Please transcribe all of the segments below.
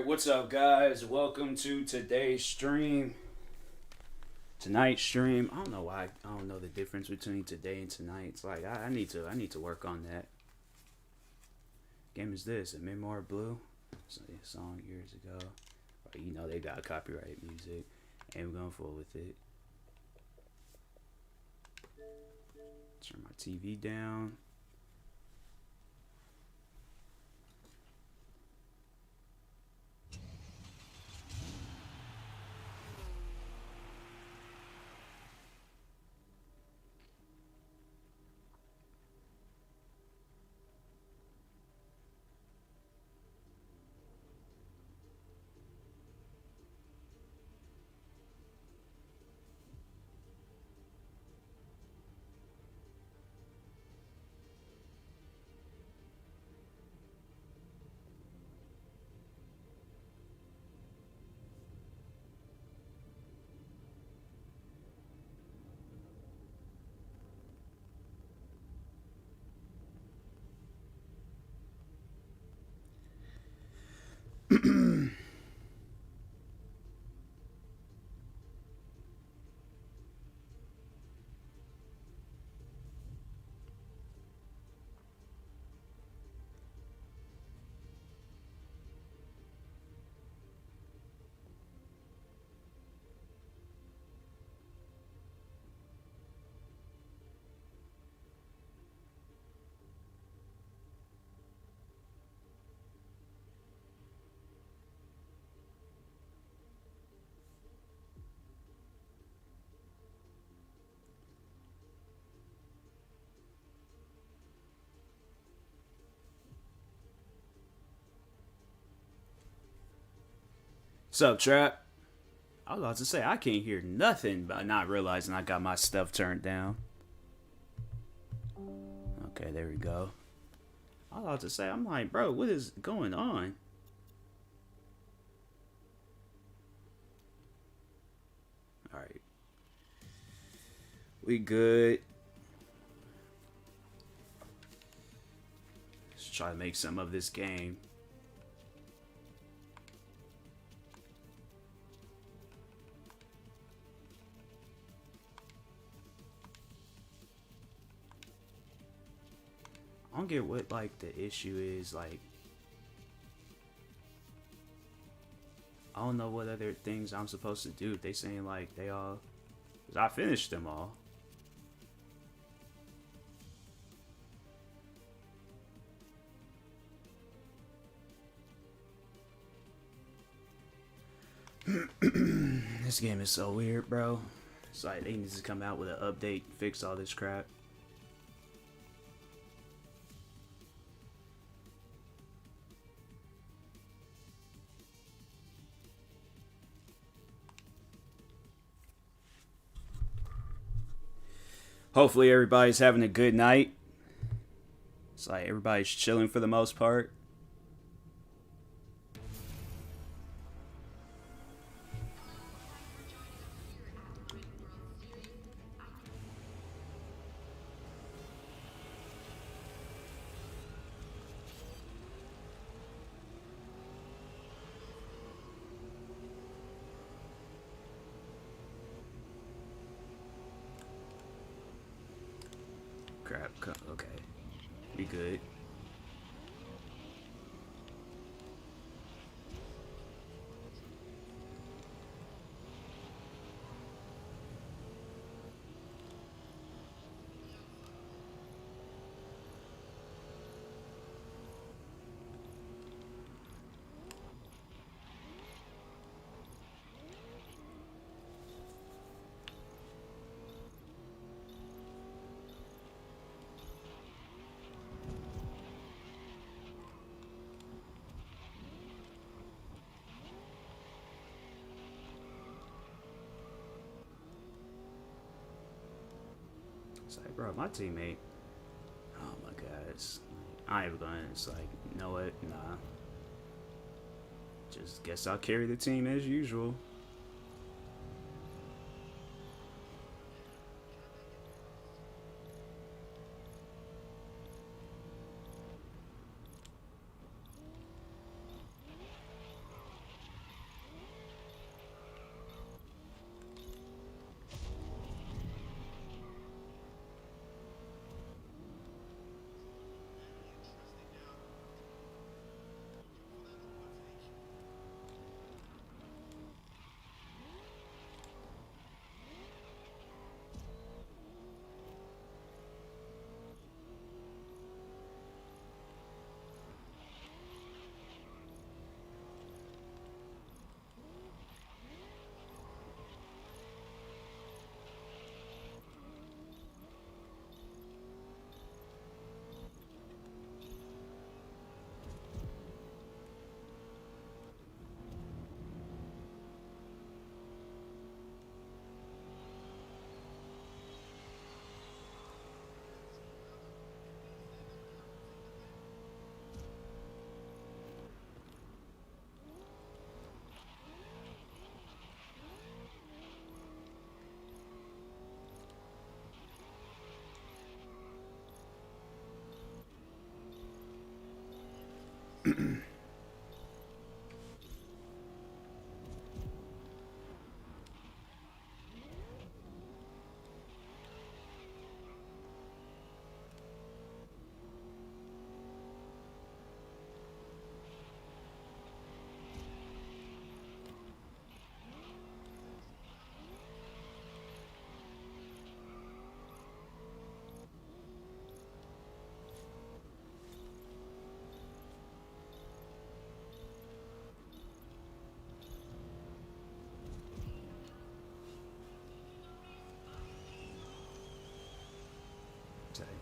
Alright, what's up guys? Welcome to today's stream. Tonight's stream. I don't know why I don't know the difference between today and tonight. It's like I need to work on that. Game is this, a Memoir Blue? It's a song years ago. You know they got copyright music. And we're gonna fool with it. Turn my TV down. What's up, Trap? I was about to say I can't hear nothing, but not realizing I got my stuff turned down. Okay, there we go. I was about to say, I'm like, bro, what is going on? Alright. We good. Let's try to make some of this game. I don't get what like the issue is. Like, I don't know what other things I'm supposed to do. They saying like they all, cause I finished them all. This game is so weird, bro. It's like they need to come out with an update, fix all this crap. Hopefully everybody's having a good night. It's like everybody's chilling for the most part. Crap, okay. We good. It's like, bro, my teammate. Oh my god, I ain't even gonna. It's like, you know what? Nah. Just guess I'll carry the team as usual.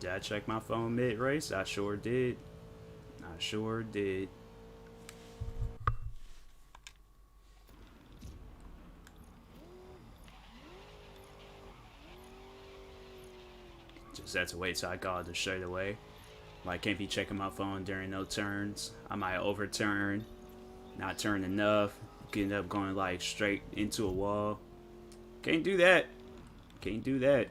Did I check my phone mid-race? I sure did. I sure did. Just have to wait till I call it straight away. Like, can't be checking my phone during no turns. I might overturn, not turn enough, end up going like straight into a wall. Can't do that. Can't do that.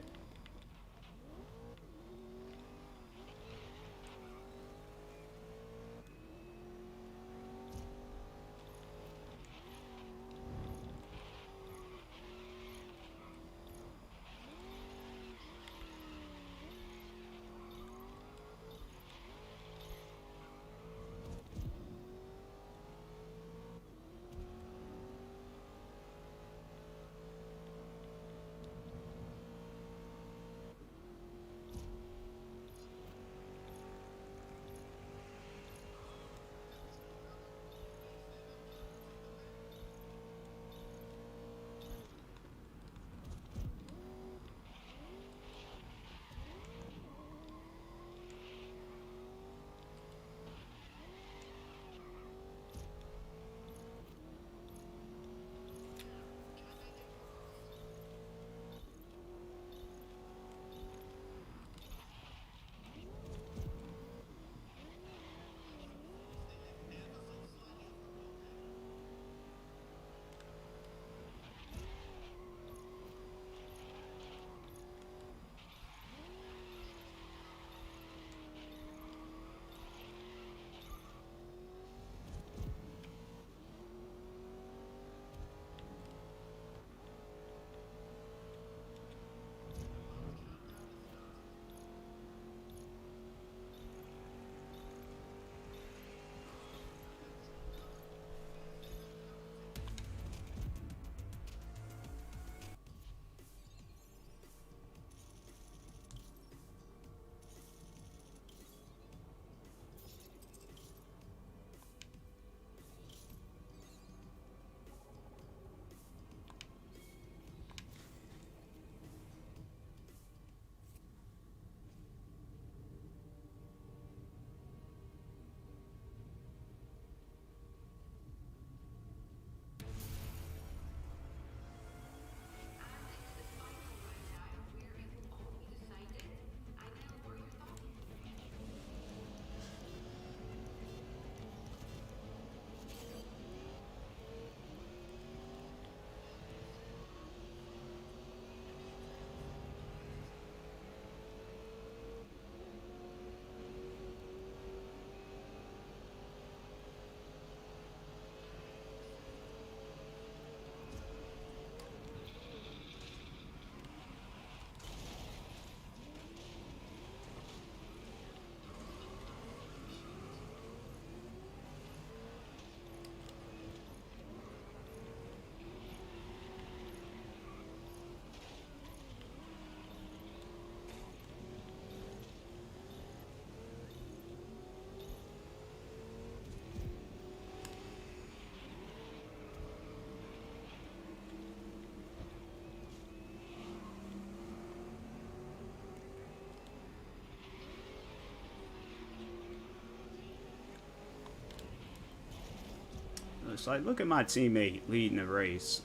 It's like, look at my teammate leading the race.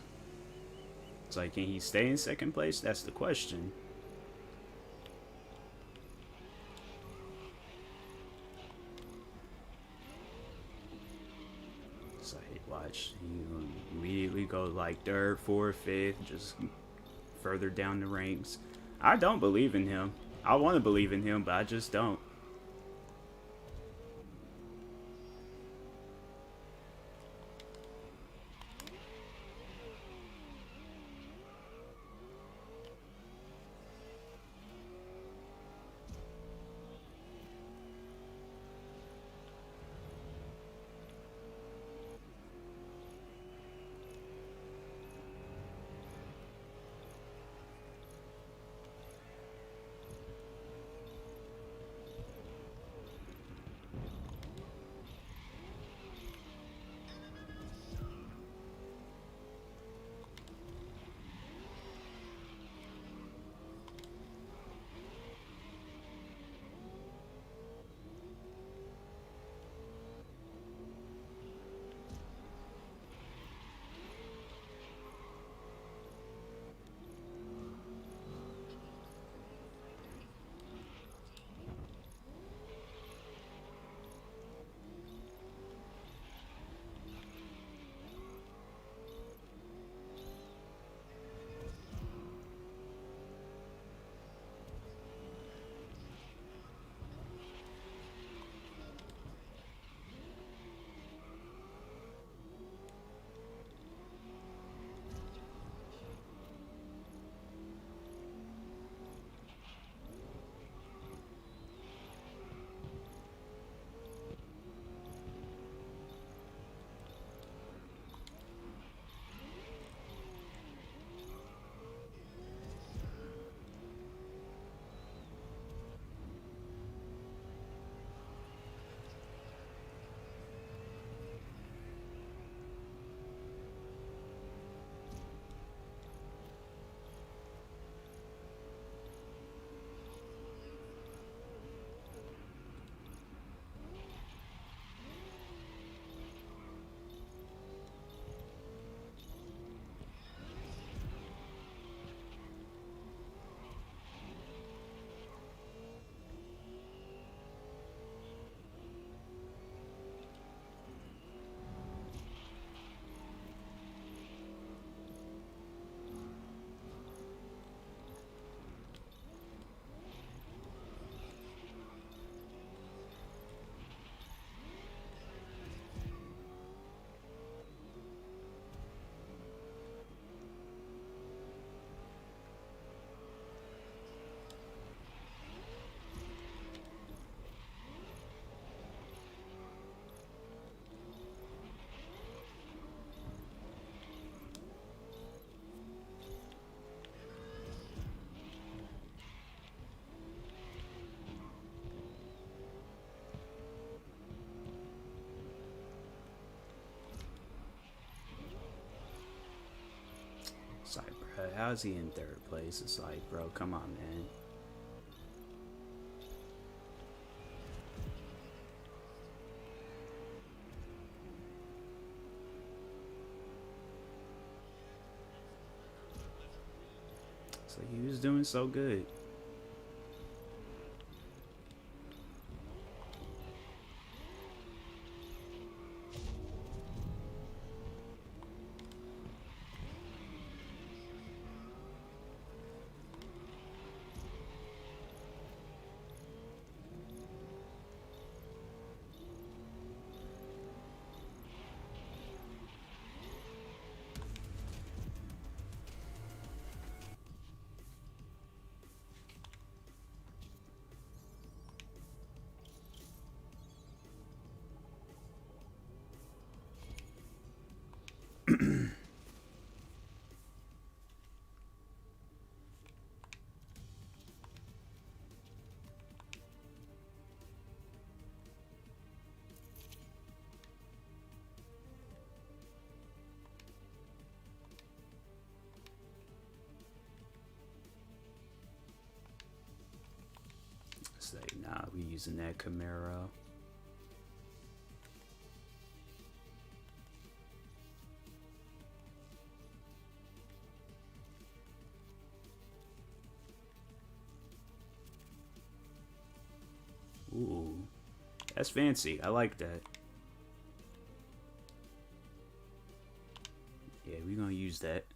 It's like, can he stay in second place? That's the question. It's like, watch, you immediately go like third, fourth, fifth, just further down the ranks. I don't believe in him. I want to believe in him, but I just don't. Bro, how's he in third place? It's like, bro, come on, man. So he was doing so good. Say, nah, we using that Camaro. Ooh, that's fancy. I like that. Yeah, we're gonna use that.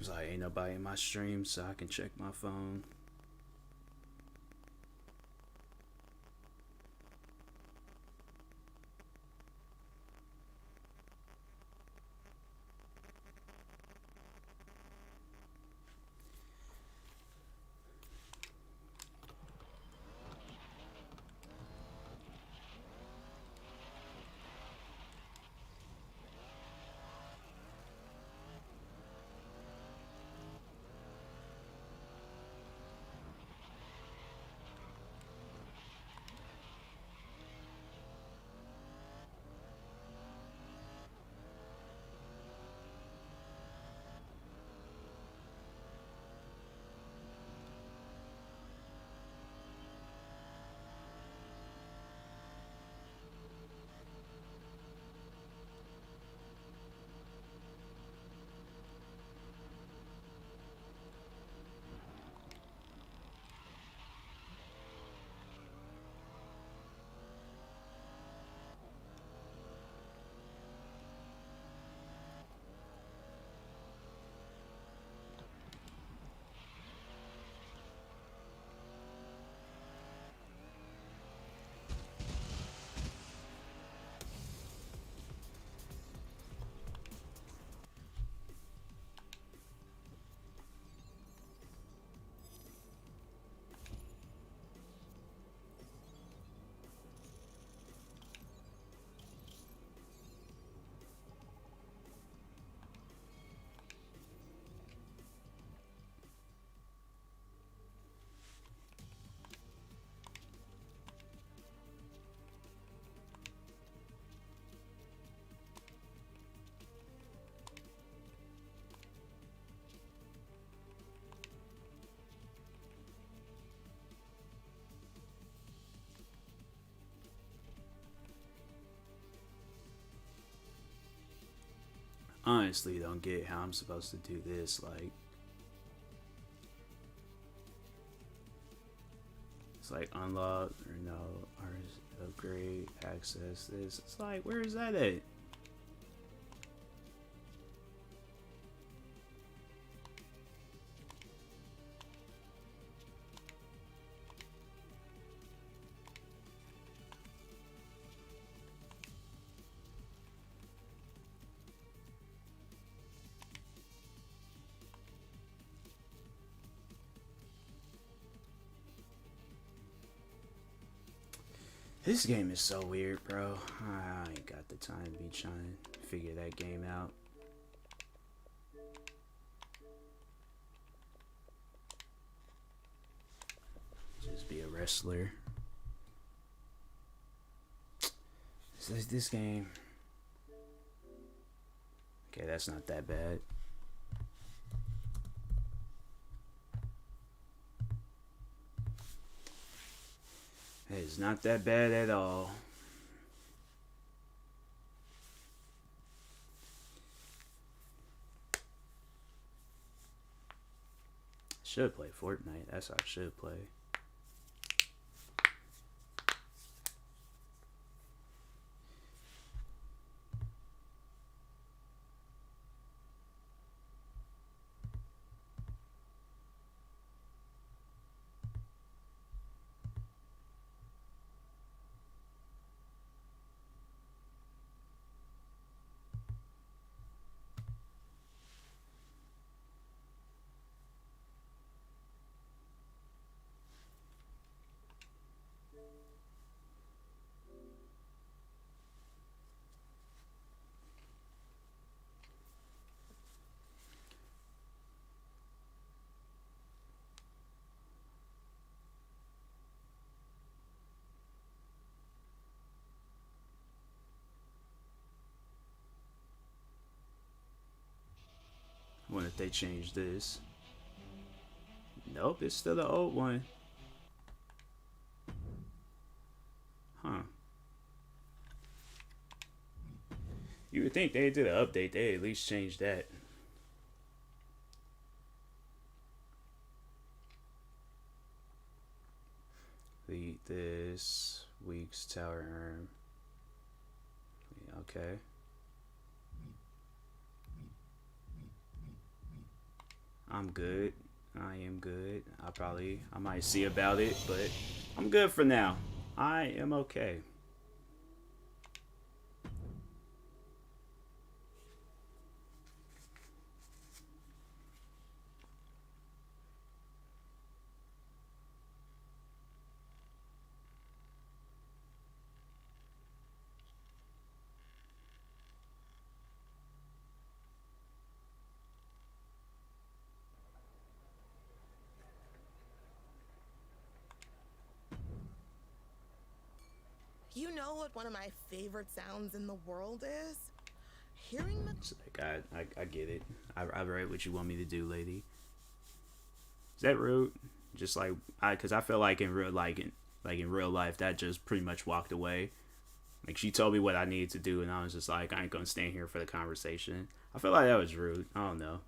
Cause like ain't nobody in my stream, so I can check my phone. Honestly, don't get how I'm supposed to do this. Like, it's like unlock or no, or upgrade, access this. It's like, where is that at? This game is so weird, bro. I ain't got the time to be trying to figure that game out. Just be a wrestler. This game. Okay, that's not that bad. It's not that bad at all. Should play Fortnite. That's how I should play. I wonder if they changed this. Nope, it's still the old one. Huh. You would think they did an update, they at least changed that. Delete this. Week's tower arm. Okay. I'm good. I am good. I might see about it, but I'm good for now. I am okay. You know what one of my favorite sounds in the world is? Hearing the... It's like, I get it. I read what you want me to do, lady. Is that rude? Just like cause I feel like in real life that just pretty much walked away. Like she told me what I needed to do, and I was just like, I ain't gonna stand here for the conversation. I feel like that was rude. I don't know.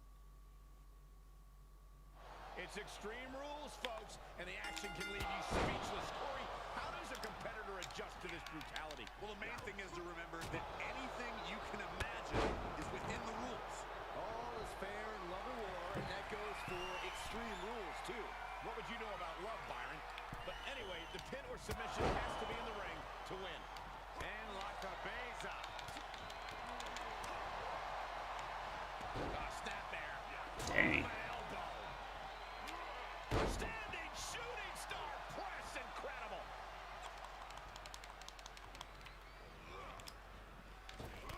It's Extreme Rules, folks, and the action can leave you speechless. Corey, how does a competitor adjust to this brutality? Well, the main thing is to remember that anything you can imagine is within the rules. All is fair in love or war, and that goes for Extreme Rules, too. What would you know about love, Byron? But anyway, the pin or submission has to be in the ring to win. And Lacabeza. Snap there. Dang. Standing shooting star press, incredible.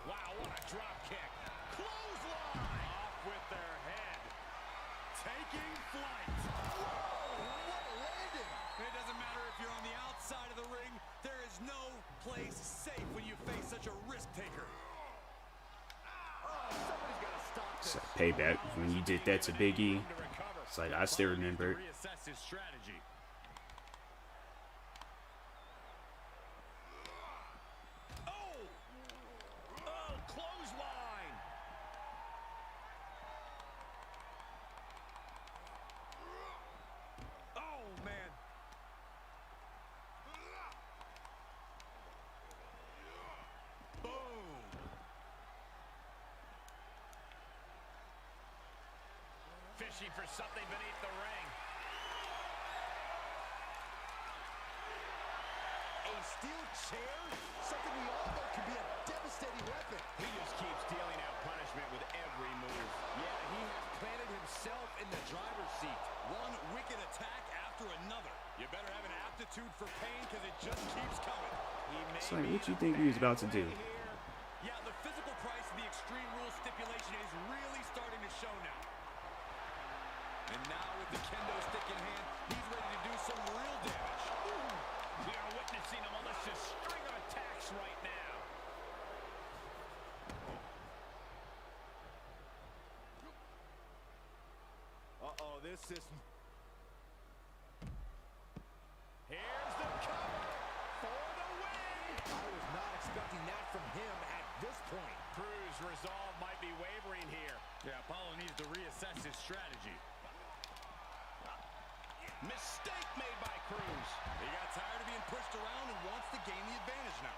Wow, what a drop kick. Clothesline off with their head. Taking flight. Whoa, what a landing. It doesn't matter if you're on the outside of the ring. There is no place safe when you face such a risk taker. Oh, somebody's got to stop this. It's like payback when you did that to Big E. It's like I still remember it. Reassess his strategy. Oh, clothesline. Oh, man. Boom. Fishing for something beneath the ring. A steel chair? Something we all know can be a devastating weapon. He just keeps dealing out punishment with every move. Yeah, he has planted himself in the driver's seat. One wicked attack after another. You better have an aptitude for pain because it just keeps coming. It's like, what you think he was about to do? Yeah, the physical price of the Extreme Rules stipulation is really starting to show now. And now with the kendo stick in hand, he's ready to do some real damage. Ooh. We are witnessing a malicious string of attacks right now. Uh-oh, this is... Here's the cover for the win. I was not expecting that from him at this point. Cruz's resolve might be wavering here. Yeah, Apollo needs to reassess his strategy. Mistake made by Cruz. He got tired of being pushed around and wants to gain the advantage now.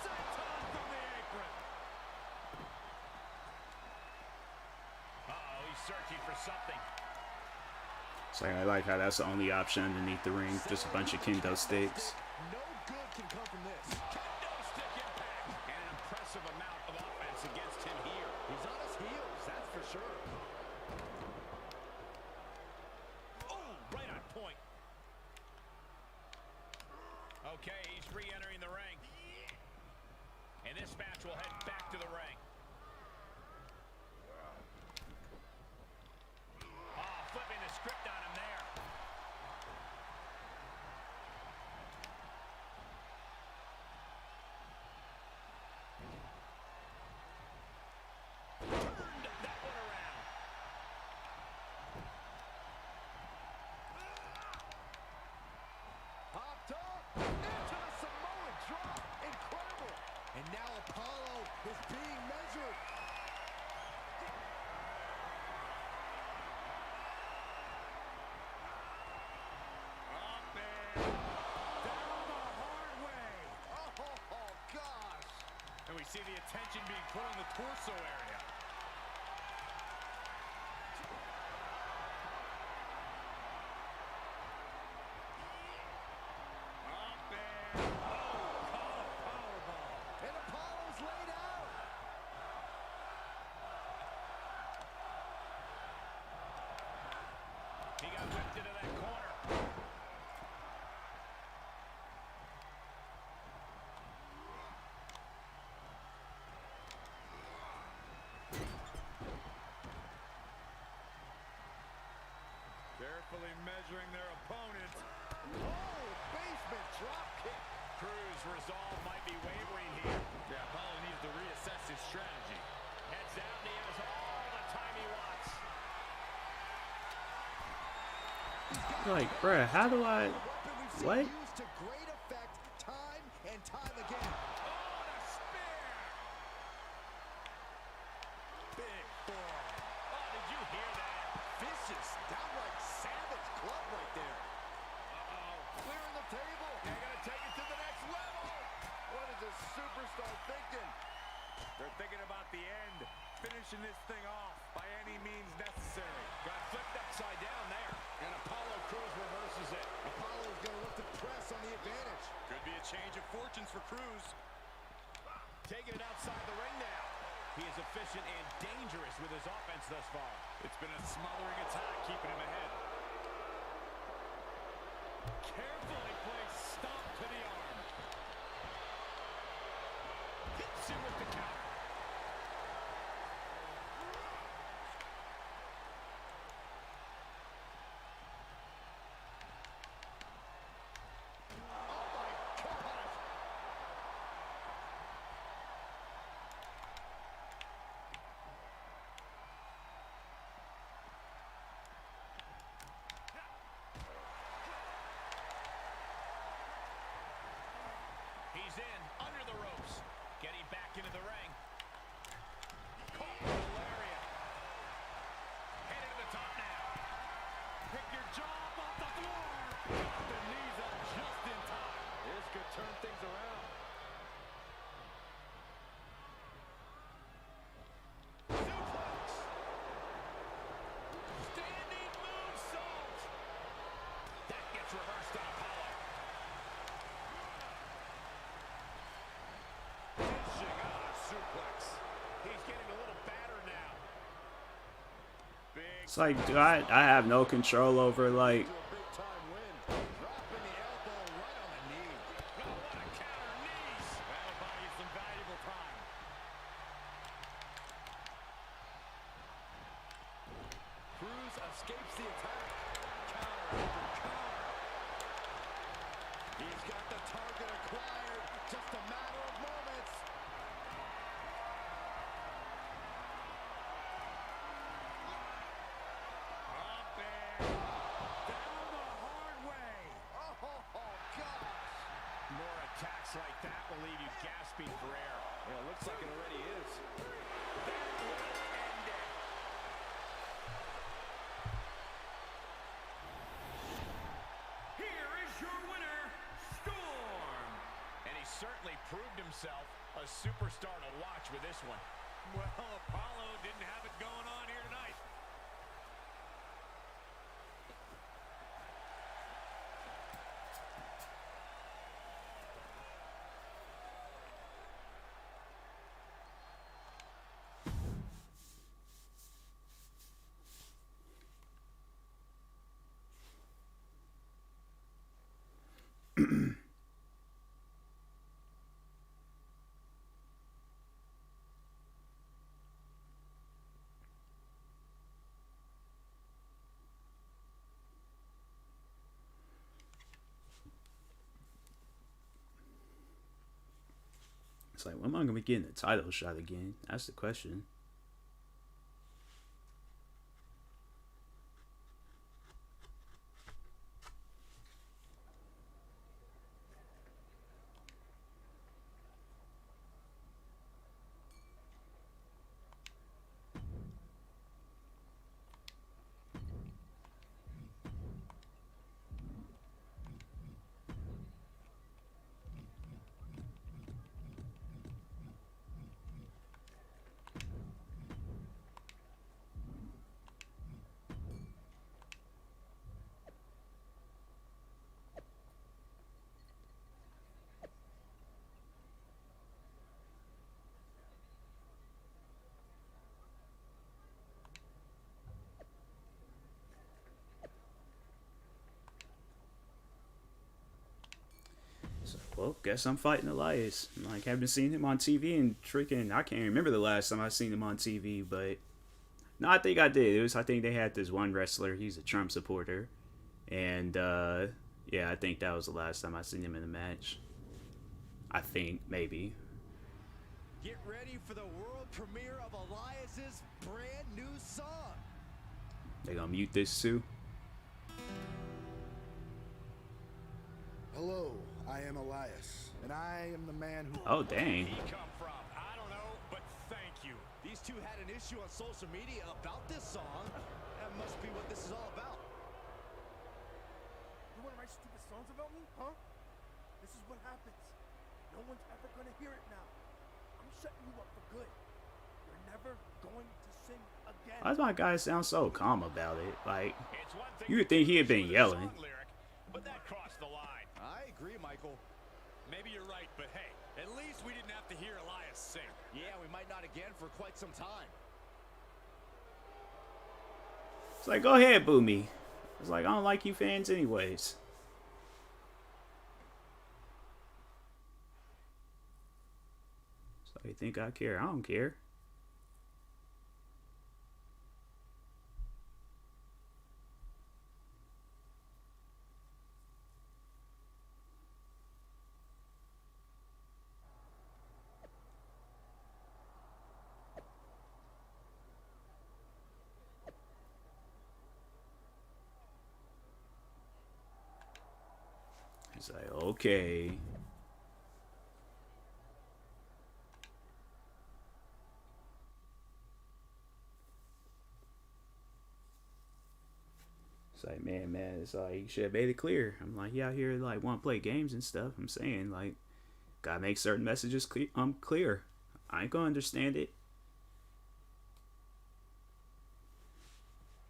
Senton from the apron. Uh-oh, he's searching for something. It's like I like how that's the only option underneath the ring, just a bunch of kendo sticks. No good can come from this. Kendo stick impact. And an impressive amount of offense against him here. He's on his heels, that's for sure. Oh, right on point. Okay, he's re-entering the ring. And this match will head back to the ring. Oh, flipping the script on him there. And now Apollo is being measured. see the attention being put on the torso area. Up and call a powerball. And Apollo's laid out. He got whipped into that corner. Carefully measuring their opponent. Oh, basement drop kick. Cruz' resolve might be wavering here. Yeah, Apollo needs to reassess his strategy. Heads out and he has all the time he wants. Like, bruh, how do I... What? Used to great effect time and time again. Oh, the spear! Big forearm. Oh, did you hear that? Vicious, downright savage club right there. Uh-oh. Clearing the table. They're going to take it to the next level. What is this superstar thinking? They're thinking about the end. Finishing this thing off by any means necessary. Got flipped upside down there. And Apollo Cruz reverses it. Apollo's going to look to press on the advantage. Could be a change of fortunes for Cruz. Taking it outside the ring now. He is efficient and dangerous with his offense thus far. It's been a smothering attack, keeping him ahead. Carefully placed stomp to the arm. Hits him with the counter. He's in, under the ropes. Getting back into the ring. Caught with a lariat. Headed to the top now. Pick your jaw up off the floor. Got the knees up just in time. This could turn things around. Suplex. Standing moonsault. That gets reversed on Apollo. Dishing out a suplex. He's getting a little battered now. Big. It's like, do I have no control over, like... To a big time win. Dropping the elbow right on the knee. Oh, what a counter knees. That'll buy you some valuable time. Cruz escapes the attack. Counter after counter. He's got the target acquired. Just a matter of moments. Up and down the hard way. Oh, gosh. More attacks like that will leave you gasping for air. Yeah, it looks like it already is. That will end it. Here is your winner, Storm. And he certainly proved himself a superstar to watch with this one. Well, Apollo didn't have it going on here tonight. It's like, when am I gonna be getting the title shot again? That's the question. well, guess I'm fighting Elias. Like, haven't seen him on TV and freaking, I can't remember the last time I seen him on TV, but no, I think I did. I think they had this one wrestler. He's a Trump supporter, and yeah, I think that was the last time I seen him in a match. I think maybe. Get ready for the world premiere of Elias's brand new song. They gonna mute this too? Hello, I am Elias, and I am the man who... Oh, dang. He come from? I don't know, but thank you. These two had an issue on social media about this song. That must be what this is all about. You want to write stupid songs about me, huh? This is what happens. No one's ever going to hear it now. I'm setting you up for good. You're never going to sing again. Why does my guy sound so calm about it? Like, It's one thing you would think he had been with a yelling. song lyric, but that crossed the line. I agree, Michael. Maybe you're right, but hey, at least we didn't have to hear Elias sing. Yeah, we might not again for quite some time. It's like, go ahead, boo me. It's like, I don't like you fans anyways. So you think I care? I don't care. It's like, okay. It's like, man, it's like, you should have made it clear. I'm like, yeah, out here, like, want to play games and stuff. I'm saying, like, gotta make certain messages clear. I ain't gonna understand it.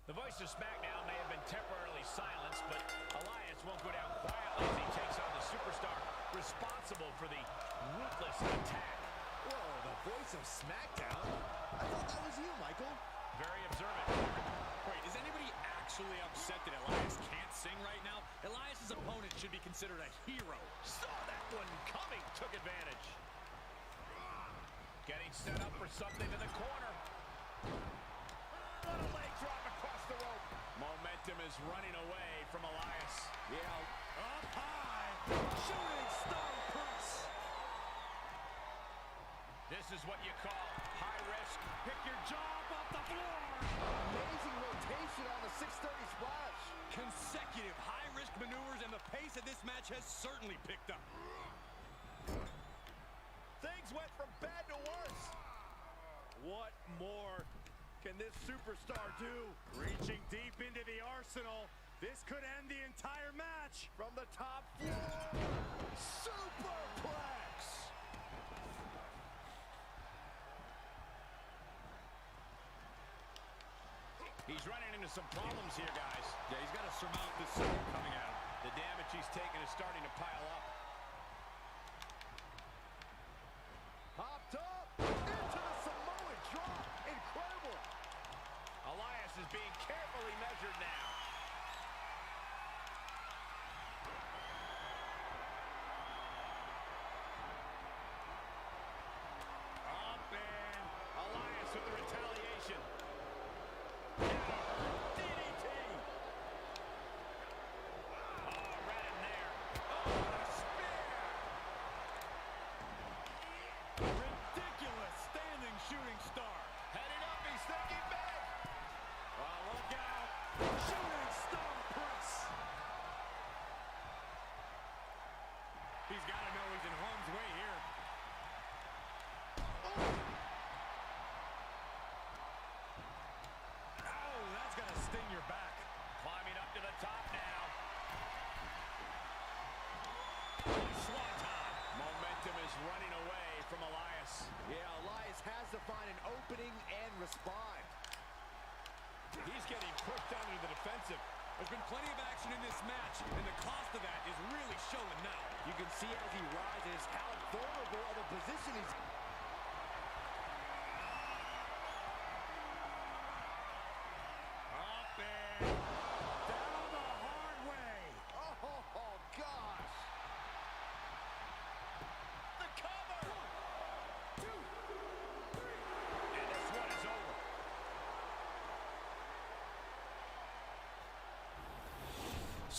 The voice of SmackDown may have been temporarily silenced, but Elias won't go down quietly as he takes on the superstar responsible for the ruthless attack. Whoa, the voice of SmackDown? I thought that was you, Michael. Very observant. Wait, is anybody actually upset that Elias can't sing right now? Elias's opponent should be considered a hero. Saw that one coming, took advantage. Getting set up for something in the corner. What a leg drop across the rope. Momentum is running away from Elias. Yeah, up high. Shooting star press. This is what you call high risk. Pick your job off the floor. Amazing rotation on the 630 splash. Consecutive high risk maneuvers, and the pace of this match has certainly picked up. Things went from bad to worse. What more can this superstar do? Reaching deep into the arsenal. This could end the entire match. From the top floor. Superplex. He's running into some problems here, guys. Yeah, he's got to surmount this storm coming at him. The damage he's taken is starting to pile up. Popped up into the Samoan drop. Incredible. Elias is being carefully measured now. Up and Elias with the retaliation. DDT. Oh, right in there. Oh, what a spear. Ridiculous standing shooting star. Heading up, he's thinking big. Oh, look out. Shooting star press. He's got to know he's in harm's way here. Oh, that's going to sting your back. Climbing up to the top now. Swanton. Momentum is running away from Elias. Yeah, Elias has to find an opening and respond. He's getting pushed down into the defensive. There's been plenty of action in this match, and the cost of that is really showing now. You can see as he rises how vulnerable of a position he's in. Up and down the hard way. Oh, gosh.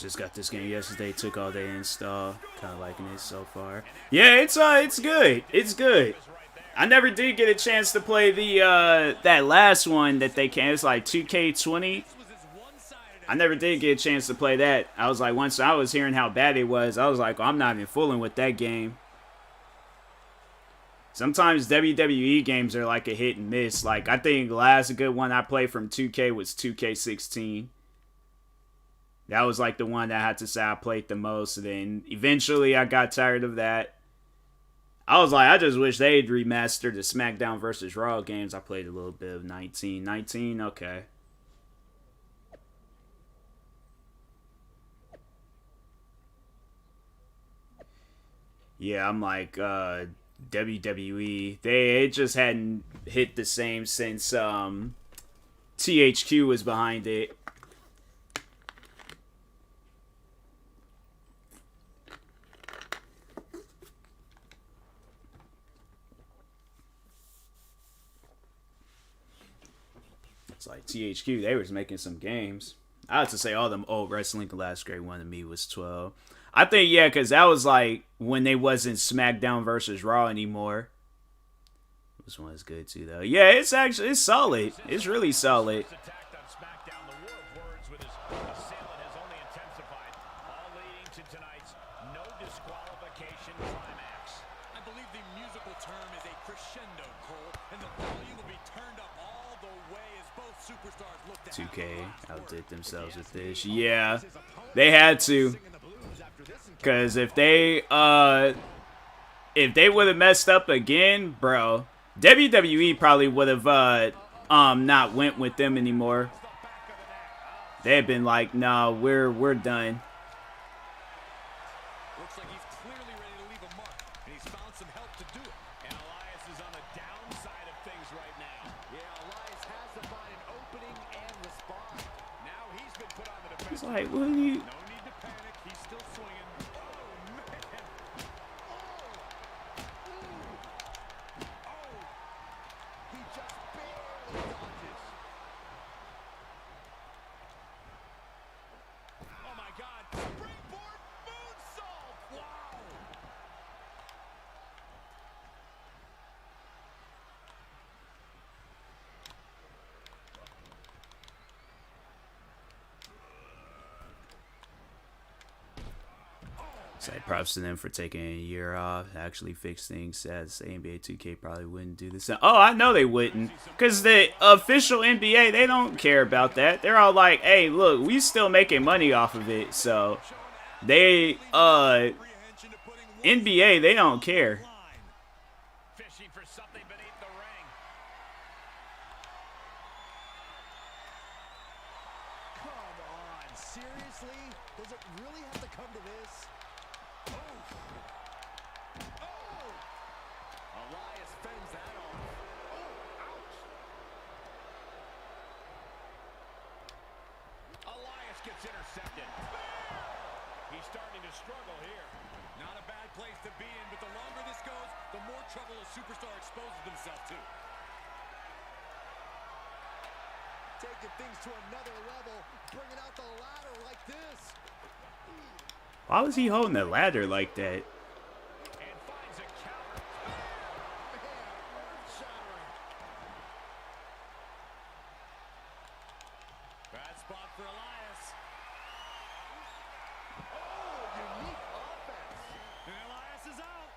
Just got this game yesterday. Took all day to install. Kind of liking it so far. Yeah, it's good. It's good. I never did get a chance to play the that last one that they came. It's like 2K20. I never did get a chance to play that. I was like, once I was hearing how bad it was, I was like, oh, I'm not even fooling with that game. Sometimes WWE games are like a hit and miss. Like, I think the last good one I played from 2K was 2K16. That was like the one that I had to say I played the most. And then eventually I got tired of that. I was like, I just wish they'd remaster the SmackDown vs. Raw games. I played a little bit of 19. 19? Okay. Yeah, I'm like, WWE, it just hadn't hit the same since THQ was behind it. It's like THQ, they was making some games. I have to say all them old wrestling, the last great one to me was 12. I think, yeah, because that was like when they wasn't SmackDown versus Raw anymore. This one's good too, though. Yeah, it's solid. It's really solid. I believe the musical term is a crescendo, Cole, and the volume will be turned up all the way as both superstars look to 2K outdid themselves with this. Yeah, they had to. Because if they would have messed up again, bro, WWE probably would have not went with them anymore. They'd been like, no, we're done. Looks like he's clearly ready to leave a mark, and he's found some help to do it. And Elias is on the downside of things right now. Yeah, Elias has to find an opening and respond. Now he's been put on the defense. It's like, what are you? No need to panic. He's still swinging. He just barely dodges. Oh my God! Springboard moonsault! Wow! It's like props to them for taking a year off to actually fix things. As NBA 2K probably wouldn't do this. Oh, I know they wouldn't. Because the official NBA, they don't care about that. They're all like, hey, look, we still making money off of it. So, they, NBA, they don't care. Fishing for something beneath the ring. Come on, seriously? Does it really have to come to this? Oh! Elias fends that off. Oh, ouch! Elias gets intercepted. He's starting to struggle here. Not a bad place to be in, but the longer this goes, the more trouble a superstar exposes themselves to. Taking things to another level, bringing out the ladder like this. Why was he holding the ladder like that? And finds a counter. Man, earth-shattering. Bad spot for Elias. Oh, unique offense. And Elias is out.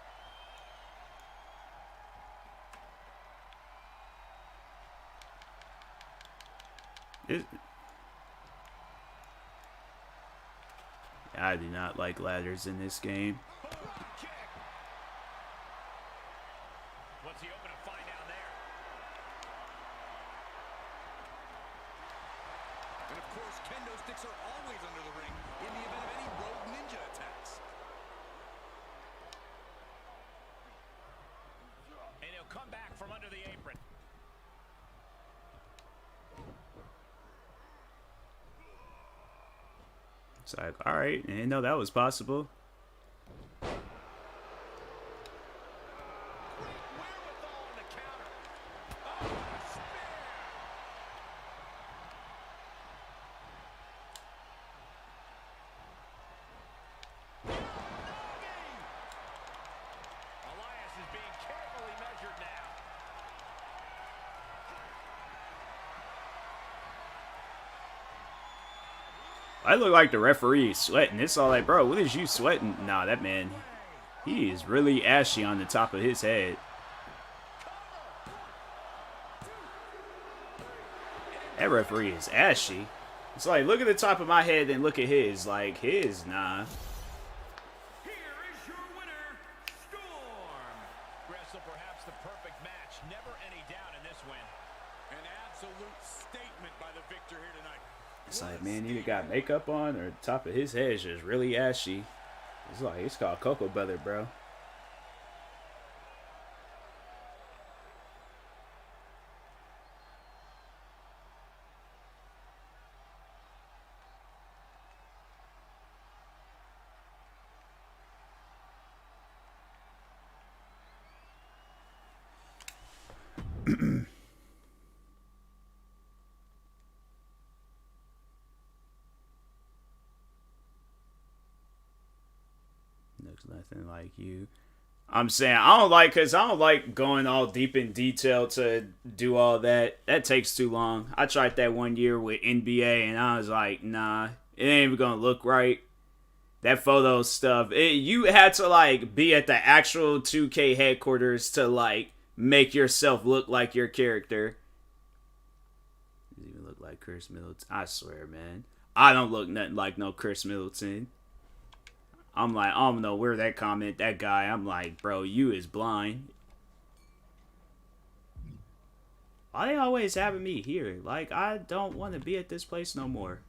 I do not like ladders in this game. Kick. What's he open to find down there? And of course, kendo sticks are always under the ring in the event of any rogue ninja attacks. And he'll come back from under the apron. It's like, all right, I didn't know that was possible. I look like the referee is sweating. It's all like, bro, what is you sweating? Nah, that man, he is really ashy on the top of his head. That referee is ashy. It's like, look at the top of my head and look at his. Like, his, nah. Here is your winner, Storm. Wrestle perhaps the perfect match. Never any doubt in this win. An absolute statement by the victor here tonight. It's like, man, either got makeup on or the top of his head is just really ashy. It's like, it's called cocoa butter, bro. Looks nothing like you. I'm saying I don't like going all deep in detail to do all that. That takes too long. I tried that 1 year with NBA and I was like, nah, it ain't even gonna look right. That photo stuff, you had to like be at the actual 2K headquarters to like make yourself look like your character. You even look like Chris Middleton. I swear, man. I don't look nothing like no Chris Middleton. I'm like, I don't know where that comment, that guy, I'm like, bro, you is blind. Why they always having me here? Like, I don't want to be at this place no more.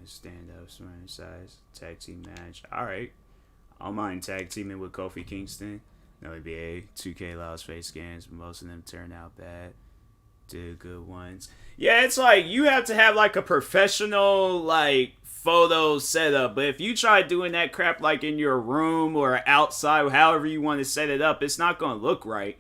Stand up, smart size, tag team match. Alright. I don't mind tag teaming with Kofi Kingston. WBA 2K allows face scans, but most of them turn out bad. Did good ones. Yeah, it's like you have to have like a professional like photo setup. But if you try doing that crap like in your room or outside, however you want to set it up, it's not gonna look right.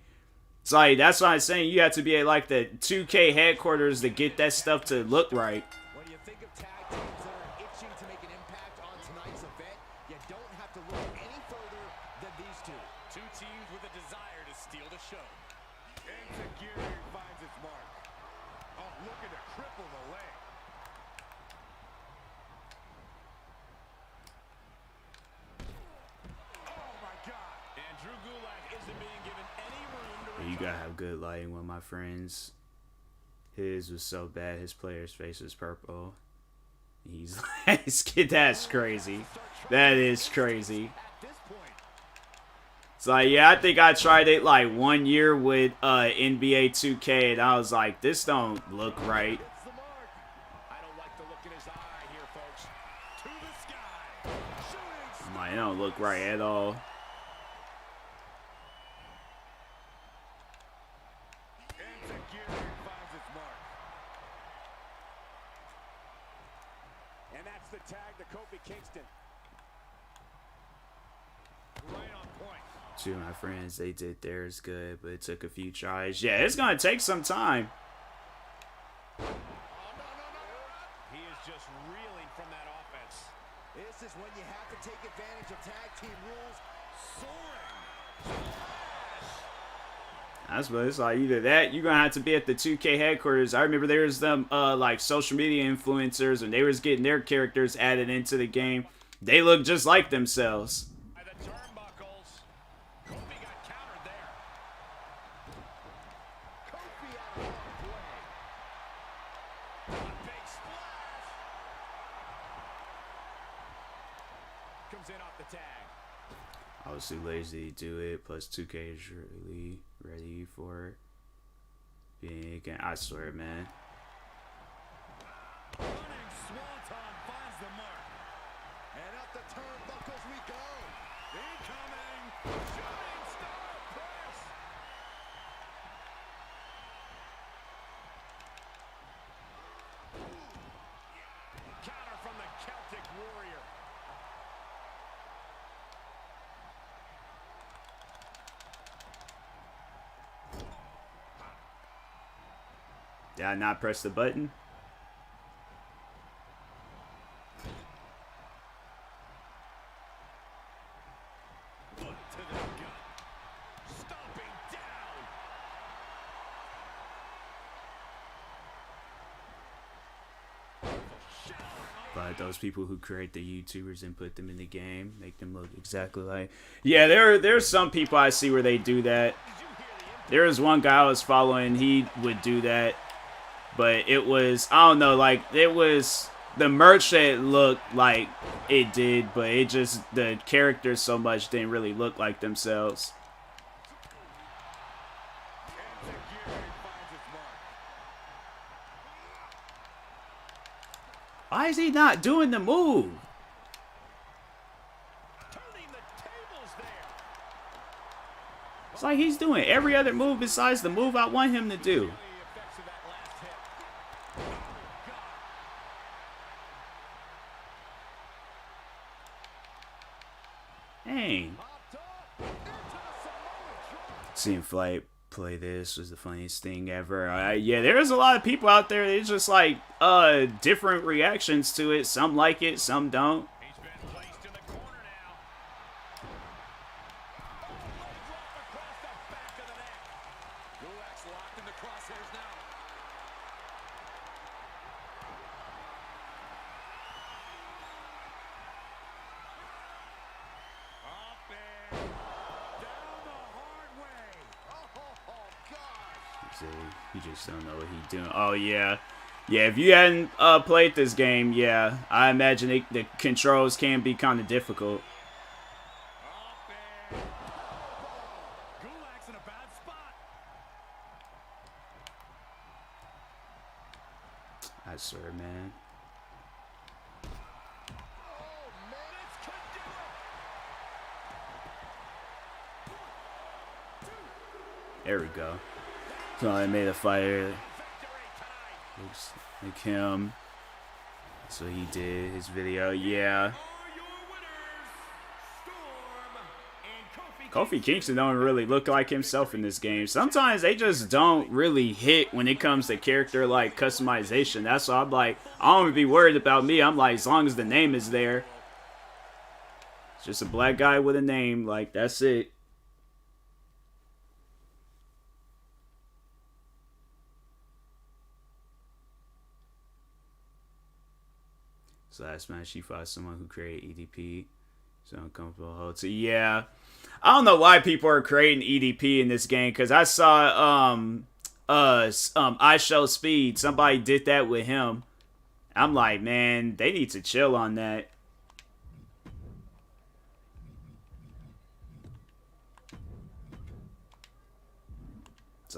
It's like that's why I'm saying you have to be at like the 2K headquarters to get that stuff to look right. When you think of tag teams that are itching to make an impact on tonight's event, you don't have to look any further than these two. Two teams with a desire to steal the show. Insecurity finds its mark. Oh, looking to cripple the leg. Oh my God! And Drew Gulak isn't being given any room to. You gotta have good lighting with my friends. His was so bad, his player's face was purple. He's like, that's crazy. That is crazy. It's like, yeah, I think I tried it like 1 year with NBA 2K, and I was like, this don't look right. I'm like, it don't look right at all. And that's the tag to Kofi Kingston. Right on point. Two of my friends, they did theirs good, but it took a few tries. Yeah, it's gonna take some time. Oh, no. He is just reeling from that offense. This is when you have to take advantage of tag team rules. Soaring. That's what it's like. Either that, you're gonna have to be at the 2K headquarters. I remember there was them like social media influencers, and they was getting their characters added into the game. They look just like themselves. By the turnbuckles. Kofi got countered there. Kofi out of harm's way. A big splash. Comes in off the tag. I was too lazy to do it. Plus 2K is really ready for being. I swear, man. Running swanton finds the mark. And up the turnbuckles we go. Incoming. Shooting star press. Did I not press the button? But those people who create the YouTubers and put them in the game, make them look exactly like... Yeah, there's some people I see where they do that. There was one guy I was following, he would do that. But it was, I don't know, like, it was... The merch that looked like it did, but it just... The characters so much didn't really look like themselves. Why is he not doing the move? It's like he's doing every other move besides the move I want him to do. Dang. Seeing Flight play this was the funniest thing ever. Yeah, there's a lot of people out there. It's just like different reactions to it. Some like it, some don't. He's been placed in the corner now. Across the back of the neck. Gulak's locked in the crosshairs now. Up and down the hard way. Oh gosh. You just don't know what he's doing. Oh, yeah. Yeah, if you hadn't played this game, yeah, I imagine the controls can be kind of difficult. Up and Gulak's in a bad spot. I swear, man. Oh man, this could do it. There we go. So I made a fighter. Victory tonight. Looks like him. That's what he did. His video, yeah. Are your winners, Storm and Kofi Kingston don't really look like himself in this game. Sometimes they just don't really hit when it comes to character like customization. That's why I'm like, I don't even be worried about me. I'm like, as long as the name is there. It's just a black guy with a name. Like, that's it. So last match, she fought someone who created EDP. So uncomfortable hold. So yeah, I don't know why people are creating EDP in this game, because I saw I Show Speed. Somebody did that with him. I'm like, man, they need to chill on that. It's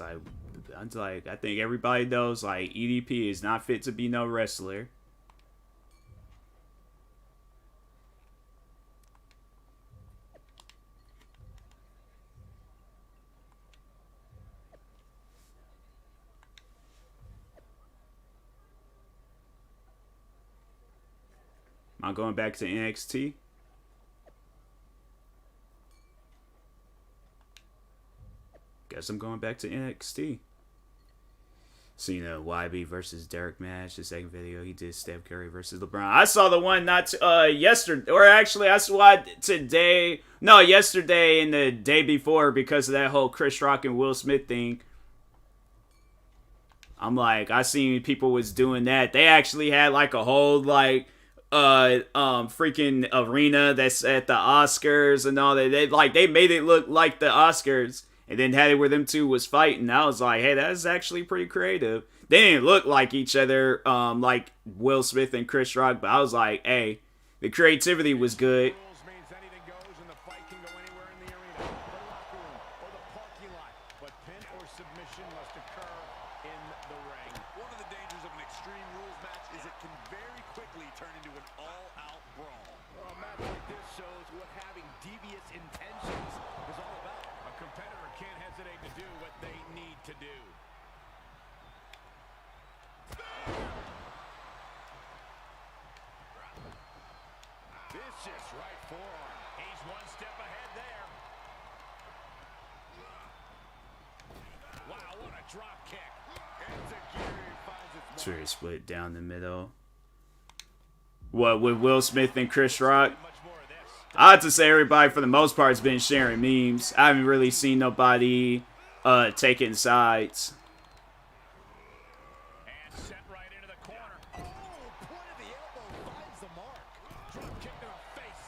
like I think everybody knows like EDP is not fit to be no wrestler. Am I going back to NXT? Guess I'm going back to NXT. Cena YB versus Derek match. The second video he did Steph Curry versus LeBron. I saw the one not yesterday, or actually I saw it today. No, yesterday and the day before because of that whole Chris Rock and Will Smith thing. I'm like, I seen people was doing that. They actually had like a whole like freaking arena that's at the Oscars and all that. They made it look like the Oscars and then had it where them two was fighting. I was like, hey, that's actually pretty creative. They didn't look like each other, like Will Smith and Chris Rock, but I was like, hey, the creativity was good. rules means anything goes and the fight can go anywhere in the arena, the locker room, or the parking lot. But pin or submission must occur in the ring. One of the dangers of an extreme rules match is it can very quickly turn into an all-out brawl. Well, a match like this shows what having devious intentions is all about. A competitor can't hesitate to do what they need to do. Vicious right forearm. He's one step ahead there. Wow, what a drop kick. Enziguri Twitter split down the middle. What, with Will Smith and Chris Rock? I have to say everybody for the most part has been sharing memes. I haven't really seen nobody taking sides. And set right into the corner. Oh, point of the elbow finds the mark. Drop kick to the face.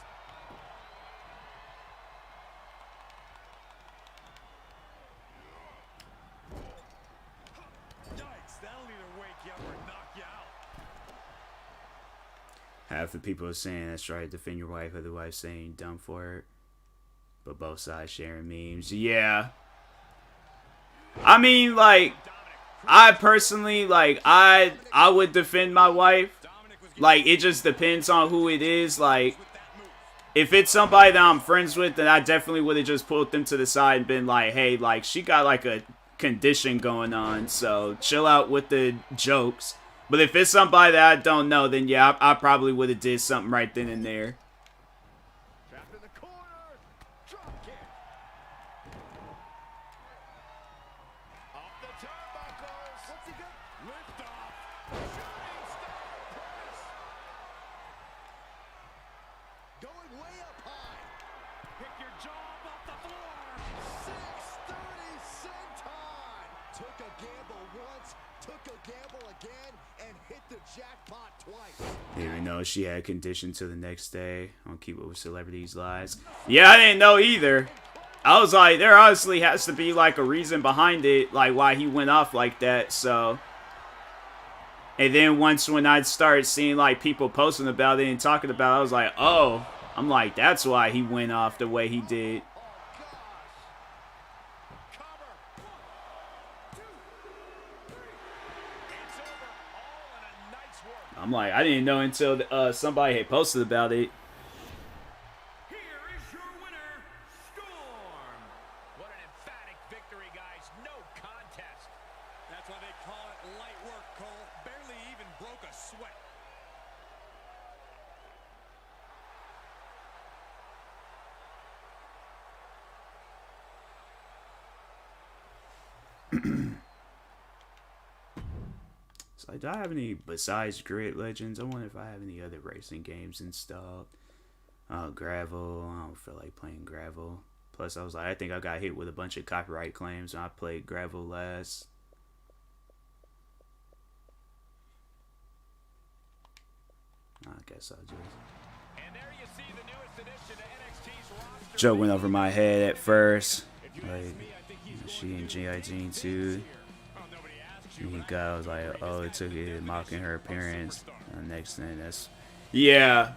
Yikes, that'll either wake you up or knock you out. Half the people are saying that's right, defend your wife, other wife saying dumb for it. But both sides sharing memes. Yeah. I mean, like, I personally, like, I would defend my wife. Like, it just depends on who it is. Like, if it's somebody that I'm friends with, then I definitely would have just pulled them to the side and been like, hey, like, she got, like, a condition going on, so chill out with the jokes. But if it's somebody that I don't know, then yeah, I probably would have did something right then and there. Trapped in the corner. Drop kick. Off the turnbuckles. What's he got? Lift off. Shooting star press. Going way up high. Pick your jaw off the floor. 6:30 senton. Took a gamble once, took a gamble again, and hit the jackpot twice. Didn't even know she had a condition till the next day on Keep Up With Celebrities Lives. Yeah, I didn't know either. I was like, there obviously has to be like a reason behind it, like why he went off like that, so. And then once when I started seeing like people posting about it and talking about it, I was like, oh, I'm like, that's why he went off the way he did. I'm like, I didn't know until somebody had posted about it. Here is your winner, Storm. What an emphatic victory, guys. No contest. That's why they call it light work, Cole. Barely even broke a sweat. It's like, do I have any besides Grid Legends? I wonder if I have any other racing games installed. Gravel. I don't feel like playing Gravel. Plus, I was like, I think I got hit with a bunch of copyright claims when I played Gravel last. I guess I'll just. And there you see the newest addition to NXT's roster. Joke went over my head at first. Like, she and G2A I was like, oh, it took it mocking her appearance. Next thing, that's. Yeah.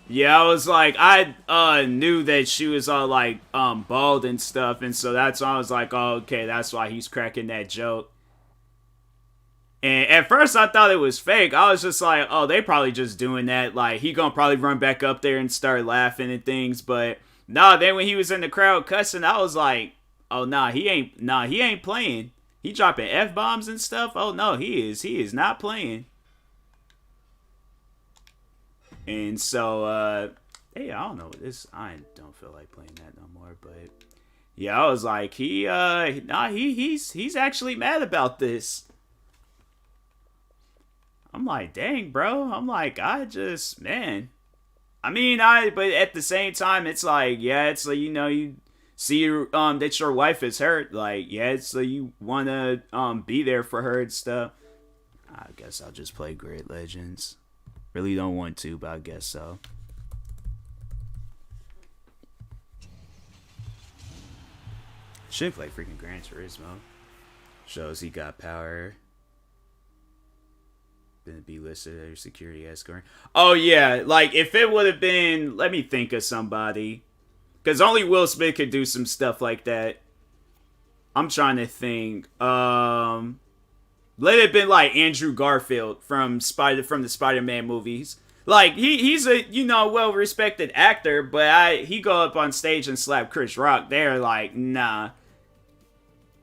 Yeah, I was like, I knew that she was all like bald and stuff, and so that's why I was like, oh, okay, that's why he's cracking that joke. And at first I thought it was fake. I was just like, oh, they probably just doing that. Like, he gonna probably run back up there and start laughing and things. But nah, then when he was in the crowd cussing, I was like, oh, he ain't playing. He dropping F-bombs and stuff. Oh no, he is not playing. And so, hey, I don't know this. I don't feel like playing that no more. But yeah, I was like, he's actually mad about this. I'm like, dang, bro. I'm like, man. I mean, but at the same time, it's like, yeah, it's like, you see that your wife is hurt. Like, yeah, it's so you want to be there for her and stuff. I guess I'll just play Grid Legends. Really don't want to, but I guess so. Should play freaking Gran Turismo. Shows he got power. Then be listed as your security escort. Oh yeah, like if it would have been, let me think of somebody, because only Will Smith could do some stuff like that. I'm trying to think. Let it have been like Andrew Garfield from the Spider-Man movies. Like he's a well-respected actor, but he go up on stage and slap Chris Rock. They're like, nah.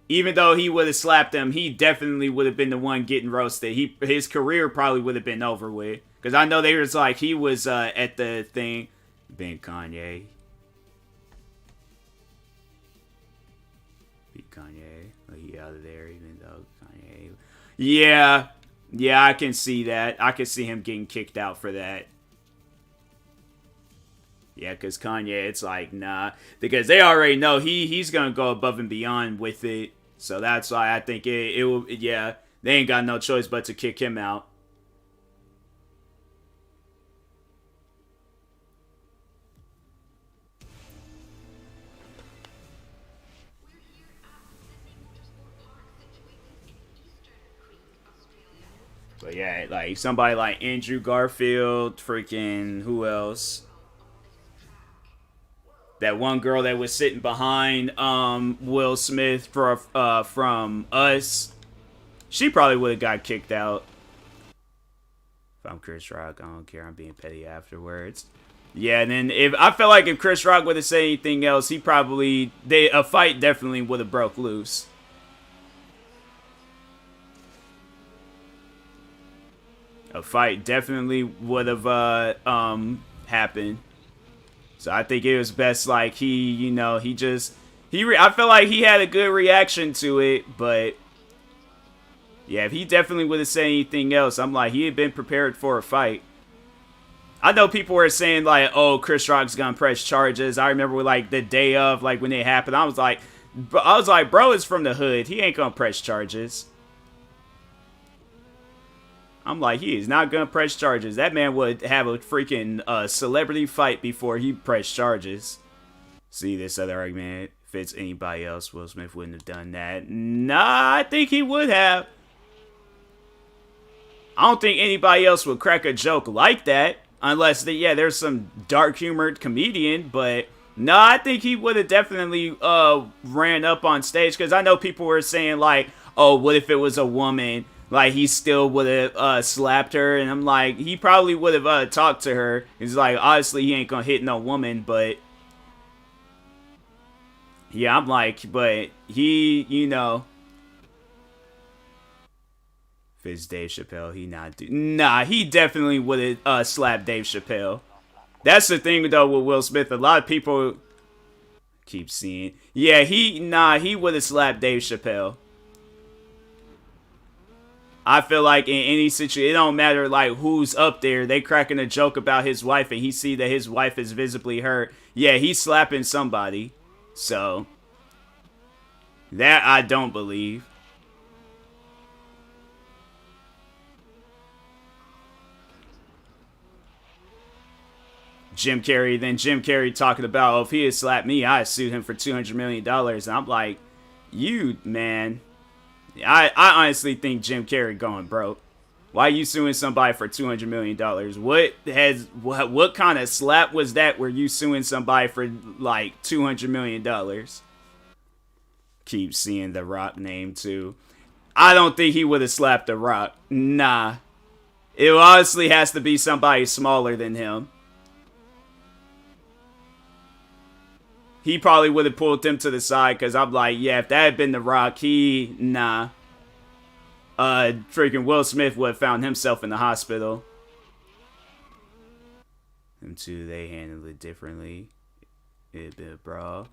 Even though he would have slapped him, he definitely would have been the one getting roasted. His career probably would have been over with. Because I know they was like, he was at the thing. Being Kanye. Beat Kanye. He out of there, even though Kanye. Yeah. Yeah, I can see that. I can see him getting kicked out for that. Yeah, because Kanye, it's like, nah. Because they already know he's going to go above and beyond with it. So that's why I think it will, yeah, they ain't got no choice but to kick him out. But yeah, like somebody like Andrew Garfield, freaking who else? That one girl that was sitting behind Will Smith from Us. She probably would have got kicked out. If I'm Chris Rock, I don't care. I'm being petty afterwards. Yeah, and then if I felt like if Chris Rock would have said anything else, he probably a fight definitely would have broke loose. A fight definitely would have happened. So I think it was best like he I felt like he had a good reaction to it, but yeah, if he definitely would have said anything else, I'm like, he had been prepared for a fight. I know people were saying like, oh, Chris Rock's gonna press charges. I remember like the day of, like when it happened, I was like, bro is from the hood. He ain't gonna press charges. I'm like, he is not gonna press charges. That man would have a freaking celebrity fight before he pressed charges. See this other argument. If it's anybody else, Will Smith wouldn't have done that. Nah, I think he would have. I don't think anybody else would crack a joke like that. Unless, there's some dark-humored comedian. But, no, I think he would have definitely ran up on stage. Because I know people were saying, like, oh, what if it was a woman? Like, he still would have slapped her. And I'm like, he probably would have talked to her. He's like, obviously, he ain't gonna hit no woman. But, yeah, I'm like, but he, if it's Dave Chappelle, he definitely would have slapped Dave Chappelle. That's the thing, though, with Will Smith. A lot of people keep seeing. Yeah, he would have slapped Dave Chappelle. I feel like in any situation, it don't matter like who's up there. They cracking a joke about his wife, and he see that his wife is visibly hurt. Yeah, he's slapping somebody. So that I don't believe. Jim Carrey talking about, oh, if he had slapped me, I'd sue him for $200 million. And I'm like, you, man. I honestly think Jim Carrey going broke. Why are you suing somebody for $200 million? What kind of slap was that where you suing somebody for like $200 million? Keep seeing The Rock name too. I don't think he would have slapped The Rock. Nah. It honestly has to be somebody smaller than him. He probably would have pulled him to the side because I'm like, yeah, if that had been The Rock, freaking Will Smith would have found himself in the hospital. Them two, they handled it differently. It'd been a brawl.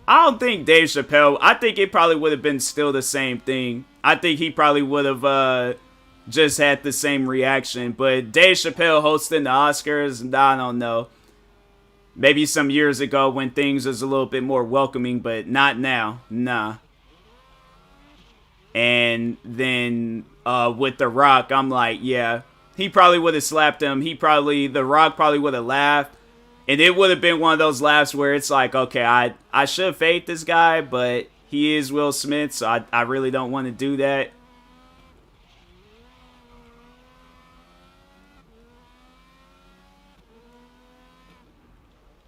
I don't think Dave Chappelle, I think it probably would have been still the same thing. I think he probably would have just had the same reaction. But Dave Chappelle hosting the Oscars, I don't know. Maybe some years ago when things was a little bit more welcoming, but not now. Nah. And then with The Rock, I'm like, yeah, he probably would have slapped him. The Rock probably would have laughed. And it would have been one of those laughs where it's like, okay, I should have faked this guy, but he is Will Smith, so I really don't want to do that.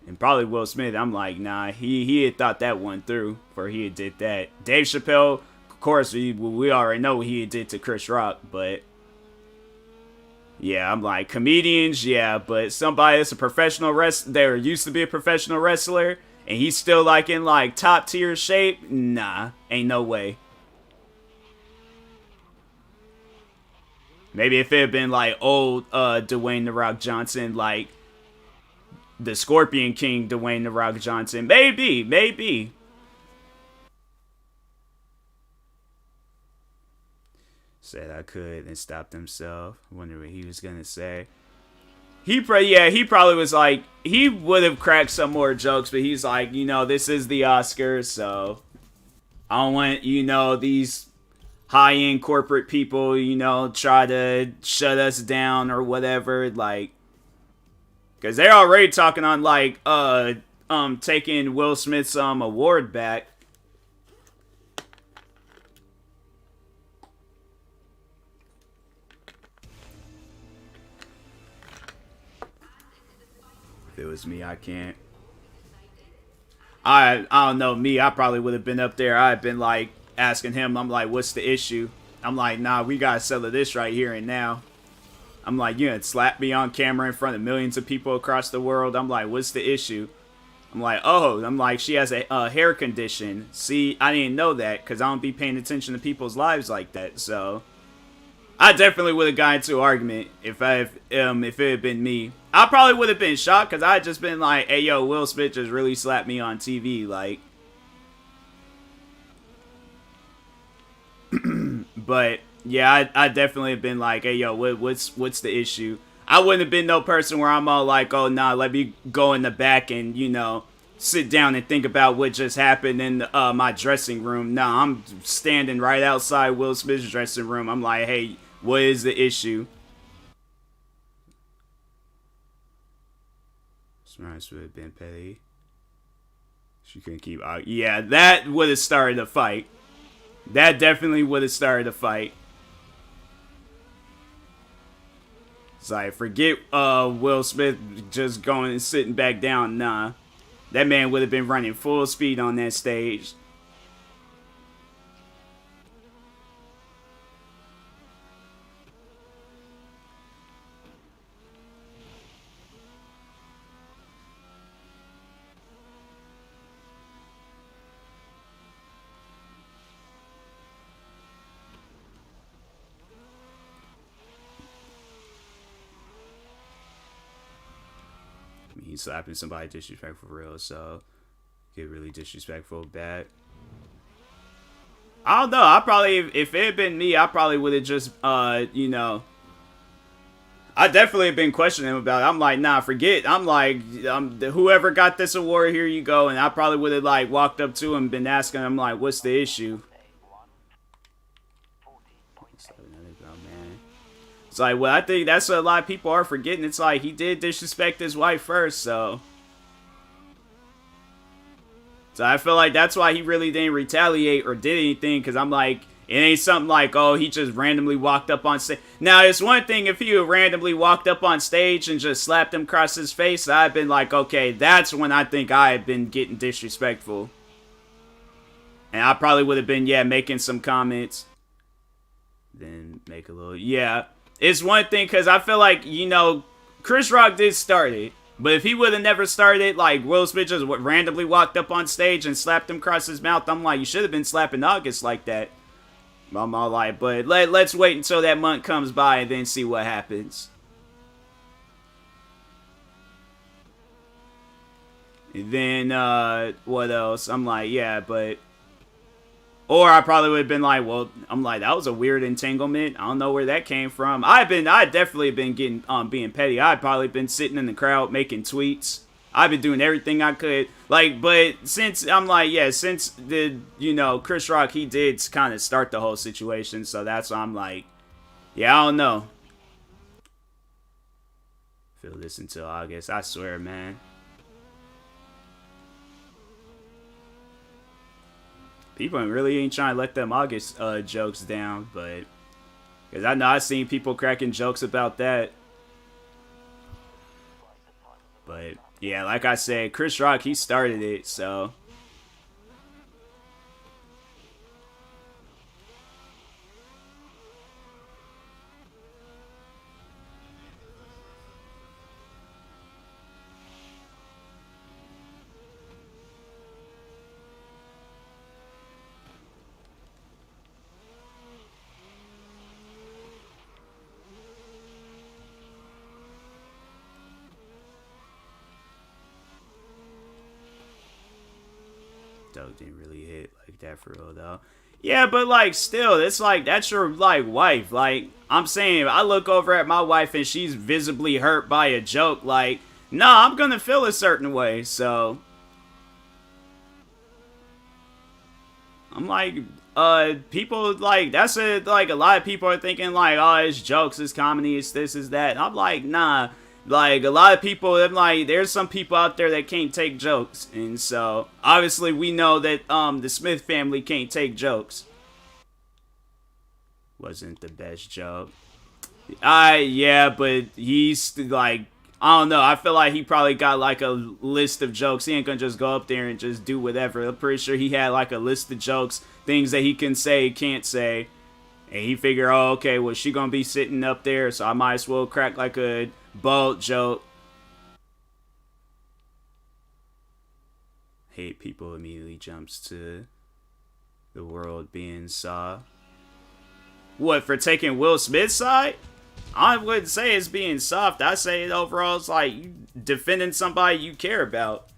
And probably Will Smith, I'm like, nah, he had thought that one through before he had did that. Dave Chappelle, of course, we already know what he had did to Chris Rock, but yeah, I'm like, comedians, yeah, but somebody that's a professional wrestler, there used to be a professional wrestler, and he's still like in like top tier shape, nah, ain't no way. Maybe if it had been like old Dwayne The Rock Johnson, like the Scorpion King Dwayne The Rock Johnson. Maybe. Said I could and stopped himself. Wonder what he was gonna say. He probably was like, he would have cracked some more jokes, but he's like, you know, this is the Oscars, so I don't want, you know, these high-end corporate people, you know, try to shut us down or whatever, like, because they're already talking on, like, taking Will Smith's, award back. If it was me, I can't. I don't know, me, I probably would have been up there. I'd been, like, asking him, I'm like, what's the issue? I'm like, nah, we gotta settle this right here and now. I'm like, you gonna slap me on camera in front of millions of people across the world? I'm like, what's the issue? I'm like, oh, I'm like, she has a hair condition. See, I didn't know that because I don't be paying attention to people's lives like that. So I definitely would have gotten into an argument if it had been me. I probably would have been shocked because I had just been like, hey, yo, Will Smith just really slapped me on TV. Like, but yeah, I definitely have been like, hey, yo, what's the issue? I wouldn't have been no person where I'm all like, oh, nah, let me go in the back and, you know, sit down and think about what just happened in my dressing room. Nah, I'm standing right outside Will Smith's dressing room. I'm like, hey, what is the issue? Smarts would have been petty. She couldn't keep out. Yeah, that would have started a fight. That definitely would have started a fight. It's like, forget Will Smith just going and sitting back down. Nah. That man would have been running full speed on that stage. He's slapping somebody disrespectful for real, so get really disrespectful bad. I don't know. I probably, if it had been me, I probably would have just, you know, I definitely have been questioning him about it. I'm like, nah, forget. I'm like, whoever got this award, here you go. And I probably would have, like, walked up to him and been asking him, like, what's the issue? It's like, well, I think that's what a lot of people are forgetting. It's like, he did disrespect his wife first, so. So I feel like that's why he really didn't retaliate or did anything, because I'm like, it ain't something like, oh, he just randomly walked up on stage. Now, it's one thing if he randomly walked up on stage and just slapped him across his face, I've been like, okay, that's when I think I had been getting disrespectful. And I probably would have been, yeah, making some comments. Then make a little, yeah. It's one thing, because I feel like, you know, Chris Rock did start it. But if he would have never started, like, Will Smith just randomly walked up on stage and slapped him across his mouth, I'm like, you should have been slapping August like that. I'm all like, but let's wait until that month comes by and then see what happens. And then, what else? I'm like, yeah, but... Or I probably would have been like, well, I'm like, that was a weird entanglement. I don't know where that came from. I definitely been getting, being petty. I'd probably been sitting in the crowd making tweets. I've been doing everything I could. Like, but since, I'm like, yeah, since the, you know, Chris Rock, he did kind of start the whole situation. So that's why I'm like, yeah, I don't know. Feel this until August. I swear, man. People really ain't trying to let them August jokes down, but because I know I've seen people cracking jokes about that. But yeah, like I said, Chris Rock, he started it, so. Doug didn't really hit like that for real though. Yeah, but like still, it's like that's your like wife. Like I'm saying, I look over at my wife and she's visibly hurt by a joke. Like, nah, I'm gonna feel a certain way. So I'm like, people like that's it. Like a lot of people are thinking like, oh, it's jokes, it's comedy, it's this, is that. And I'm like, nah. Like a lot of people, I'm like, there's some people out there that can't take jokes, and so obviously we know that the Smith family can't take jokes. Wasn't the best joke. Yeah, but he's like, I don't know. I feel like he probably got like a list of jokes. He ain't gonna just go up there and just do whatever. I'm pretty sure he had like a list of jokes, things that he can say, can't say. And he figured, oh, okay, well, she gonna be sitting up there, so I might as well crack like a bold joke. Hate people immediately jumps to the world being soft. What, for taking Will Smith's side? I wouldn't say it's being soft. I say overall it's like you defending somebody you care about.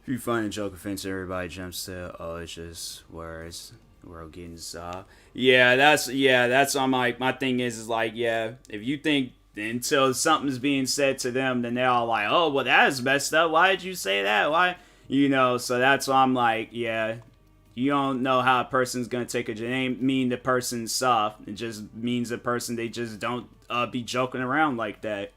If you find a joke offensive, everybody jumps to, oh, it's just words. We're getting soft. Yeah, that's on my thing is like, yeah, if you think until something's being said to them, then they're all like, oh, well, that is messed up. Why did you say that? Why? You know, so that's why I'm like, yeah, you don't know how a person's gonna take it. It ain't mean the person's soft. It just means the person, they just don't be joking around like that.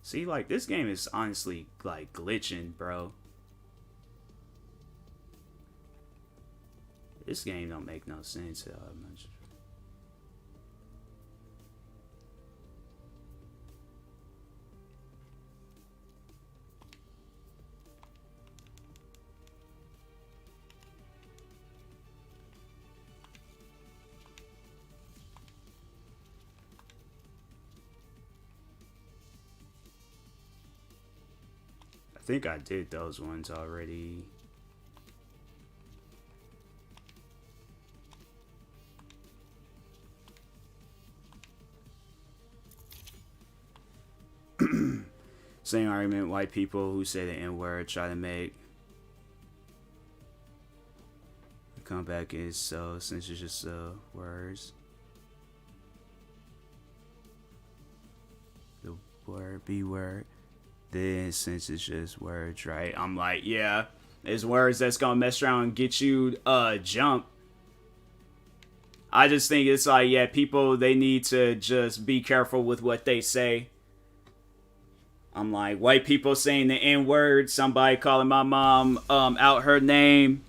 See, like, this game is honestly, like, glitching, bro. This game don't make no sense that much. I think I did those ones already. Same argument white people who say the N-word try to make. The comeback is so, since it's just words. The word, B word. Then since it's just words, right? I'm like, yeah, it's words that's gonna mess around and get you jump. I just think it's like, yeah, people, they need to just be careful with what they say. I'm like, white people saying the N-word, somebody calling my mom out her name,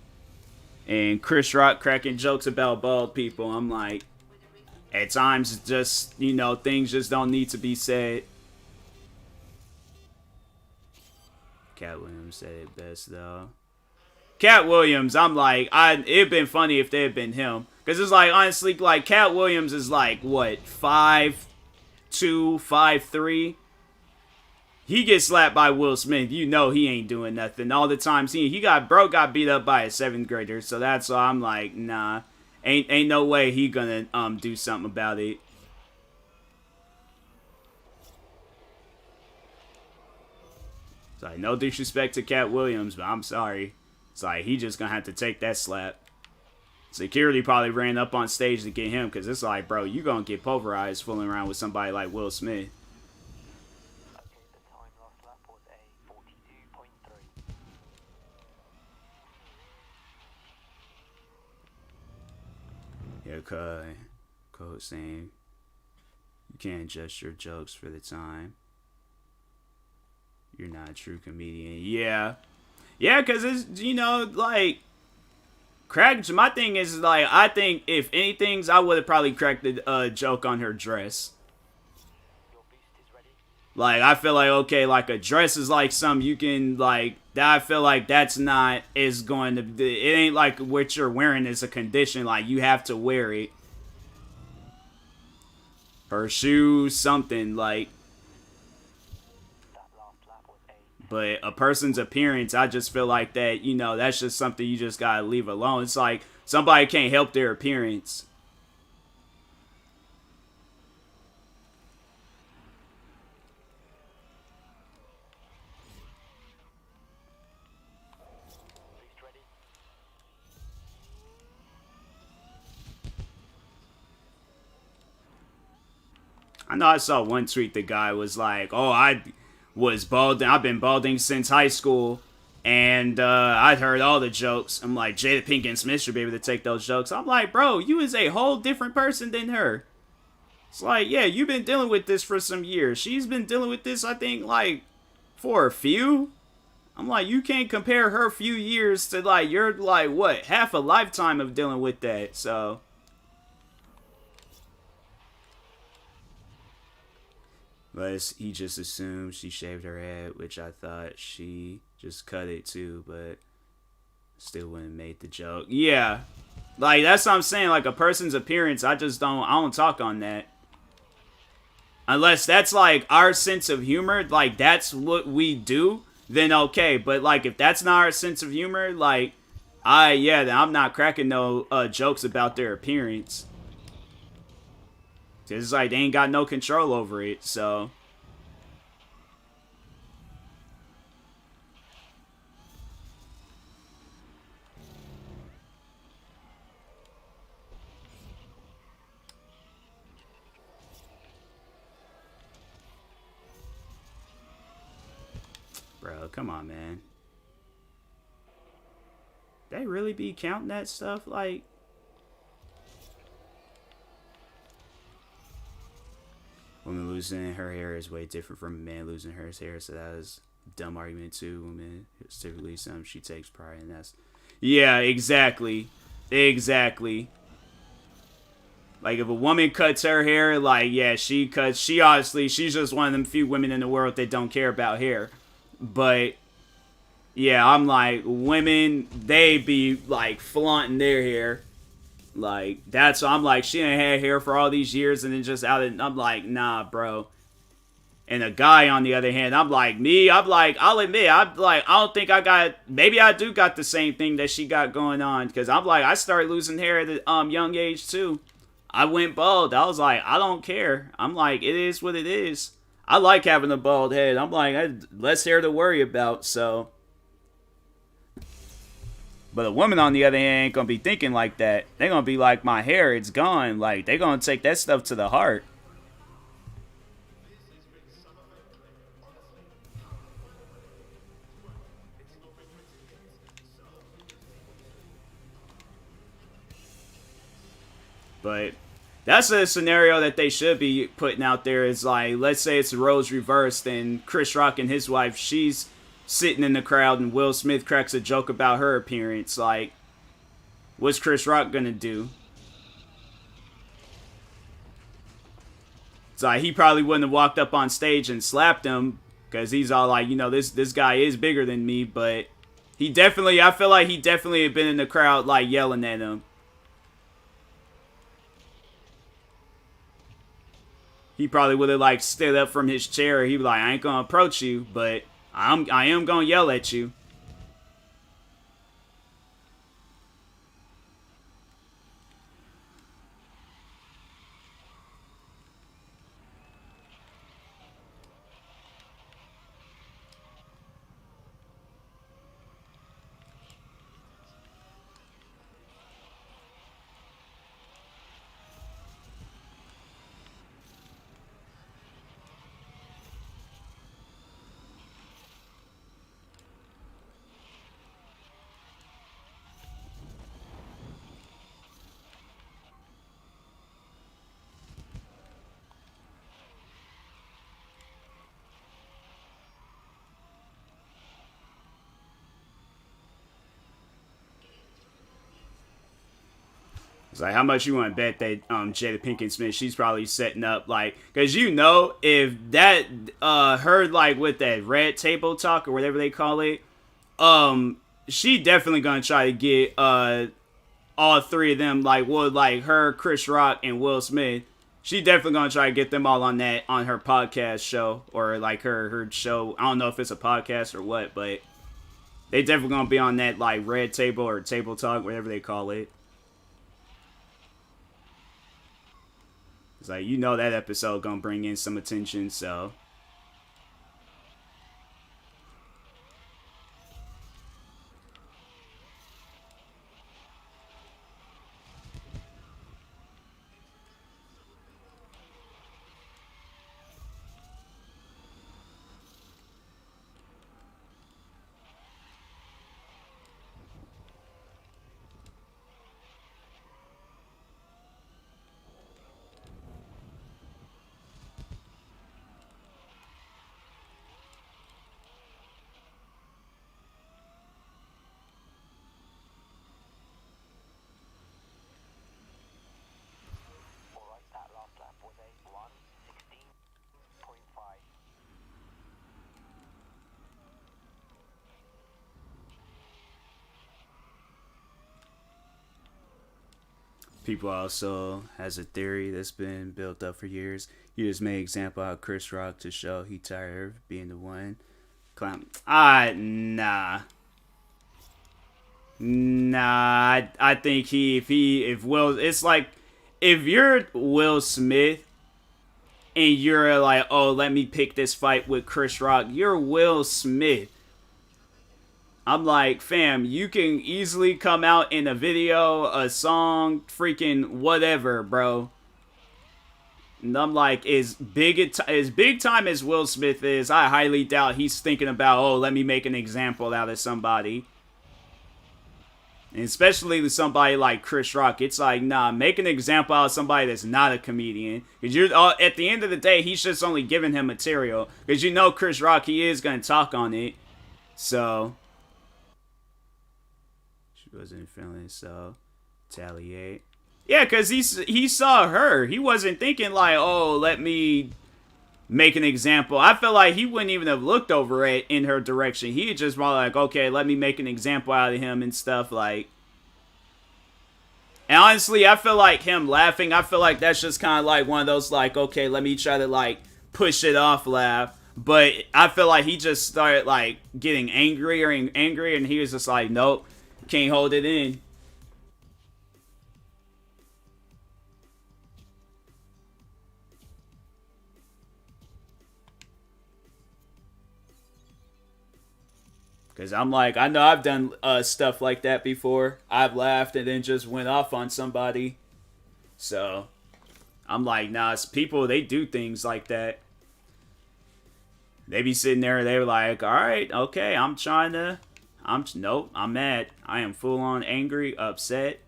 and Chris Rock cracking jokes about bald people. I'm like, at times just, you know, things just don't need to be said. Cat Williams said it best though. Cat Williams, I'm like, it'd been funny if they had been him, because it's like, honestly, like, Cat Williams is like what, 5'2", 5'3". He gets slapped by Will Smith, you know he ain't doing nothing. All the times he got beat up by a 7th grader, so that's why I'm like, nah, ain't no way he gonna do something about it. It's like, no disrespect to Cat Williams, but I'm sorry. It's like, he just gonna have to take that slap. Security probably ran up on stage to get him, because it's like, bro, you gonna get pulverized fooling around with somebody like Will Smith. Yeah, code saying you can't adjust your jokes for the time. You're not a true comedian. Yeah. Yeah, because it's, you know, like, my thing is, like, I think if anything, I would have probably cracked the joke on her dress. Like, I feel like, okay, like, a dress is, like, something you can, like, that I feel like that's not, is going to, it ain't like what you're wearing is a condition, like, you have to wear it. Her shoes, something, like, but a person's appearance, I just feel like that, you know, that's just something you just gotta leave alone. It's like, somebody can't help their appearance. I know I saw one tweet, the guy was like, oh, I was balding, I've been balding since high school, and I'd heard all the jokes. I'm like, Jada Pinkett Smith should be able to take those jokes. I'm like, bro, you is a whole different person than her. It's like, yeah, you've been dealing with this for some years. She's been dealing with this, I think, like, for a few. I'm like, you can't compare her few years to, like, you're, like, what, half a lifetime of dealing with that, so. But he just assumed she shaved her head, which I thought she just cut it too, but still wouldn't have made the joke. Yeah. Like, that's what I'm saying. Like, a person's appearance, I don't talk on that. Unless that's, like, our sense of humor, like, that's what we do, then okay. But, like, if that's not our sense of humor, like, I'm not cracking no jokes about their appearance. It's like they ain't got no control over it, so. Bro, come on, man. They really be counting that stuff? Like, woman losing her hair is way different from a man losing her hair, so that was a dumb argument too. Woman, it's typically something she takes pride in. That's, yeah, exactly, exactly. Like, if a woman cuts her hair, like, yeah, she's just one of them few women in the world that don't care about hair. But yeah, I'm like, women, they be like flaunting their hair. Like, that's, I'm like, she ain't had hair for all these years, and then just I'm like, nah, bro. And a guy, on the other hand, I'm like, I'll admit, I don't think I got, maybe I do got the same thing that she got going on, because I'm like, I started losing hair at a young age, too. I went bald. I was like, I don't care. I'm like, it is what it is. I like having a bald head. I'm like, I had less hair to worry about, so. But a woman, on the other hand, ain't gonna be thinking like that. They're gonna be like, my hair, it's gone. Like, they're gonna take that stuff to the heart. But that's a scenario that they should be putting out there. Is like, let's say it's the roles reversed, and Chris Rock and his wife, she's sitting in the crowd, and Will Smith cracks a joke about her appearance. Like, what's Chris Rock gonna do? It's like, he probably wouldn't have walked up on stage and slapped him, because he's all like, you know, this guy is bigger than me, but he definitely, I feel like he definitely had been in the crowd, like, yelling at him. He probably would have, like, stood up from his chair. He'd be like, I ain't gonna approach you, but I am gonna yell at you. It's like, how much you want to bet that Jada Pinkett Smith, she's probably setting up, like, because you know, if that, her, like, with that red table talk or whatever they call it, she definitely gonna try to get, all three of them, like, well, like, her, Chris Rock, and Will Smith, she definitely gonna try to get them all on that, on her podcast show, or, like, her show. I don't know if it's a podcast or what, but they definitely gonna be on that, like, red table or table talk, whatever they call it. It's like, you know that episode gonna bring in some attention, so. People also has a theory that's been built up for years. You just made example out of Chris Rock to show he tired of being the one. Clown. Nah. Nah, I think if Will, it's like, if you're Will Smith and you're like, oh, let me pick this fight with Chris Rock, you're Will Smith. I'm like, fam, you can easily come out in a video, a song, freaking whatever, bro. And I'm like, as big time as Will Smith is, I highly doubt he's thinking about, oh, let me make an example out of somebody. And especially with somebody like Chris Rock, it's like, nah, make an example out of somebody that's not a comedian. Because you're at the end of the day, he's just only giving him material. Because you know Chris Rock, he is going to talk on it. So wasn't feeling, so retaliate. Yeah, because he saw her. He wasn't thinking like, oh, let me make an example. I feel like he wouldn't even have looked over it in her direction. He just probably like, okay, let me make an example out of him and stuff like. And honestly, I feel like him laughing, I feel like that's just kind of like one of those like, okay, let me try to like push it off laugh. But I feel like he just started like getting angrier and angrier, and he was just like, nope. Can't hold it in. Because I'm like, I know I've done stuff like that before. I've laughed and then just went off on somebody. So, I'm like, nah, it's people, they do things like that. They be sitting there, they were like, alright, okay, nope, I'm mad. I am full on angry, upset.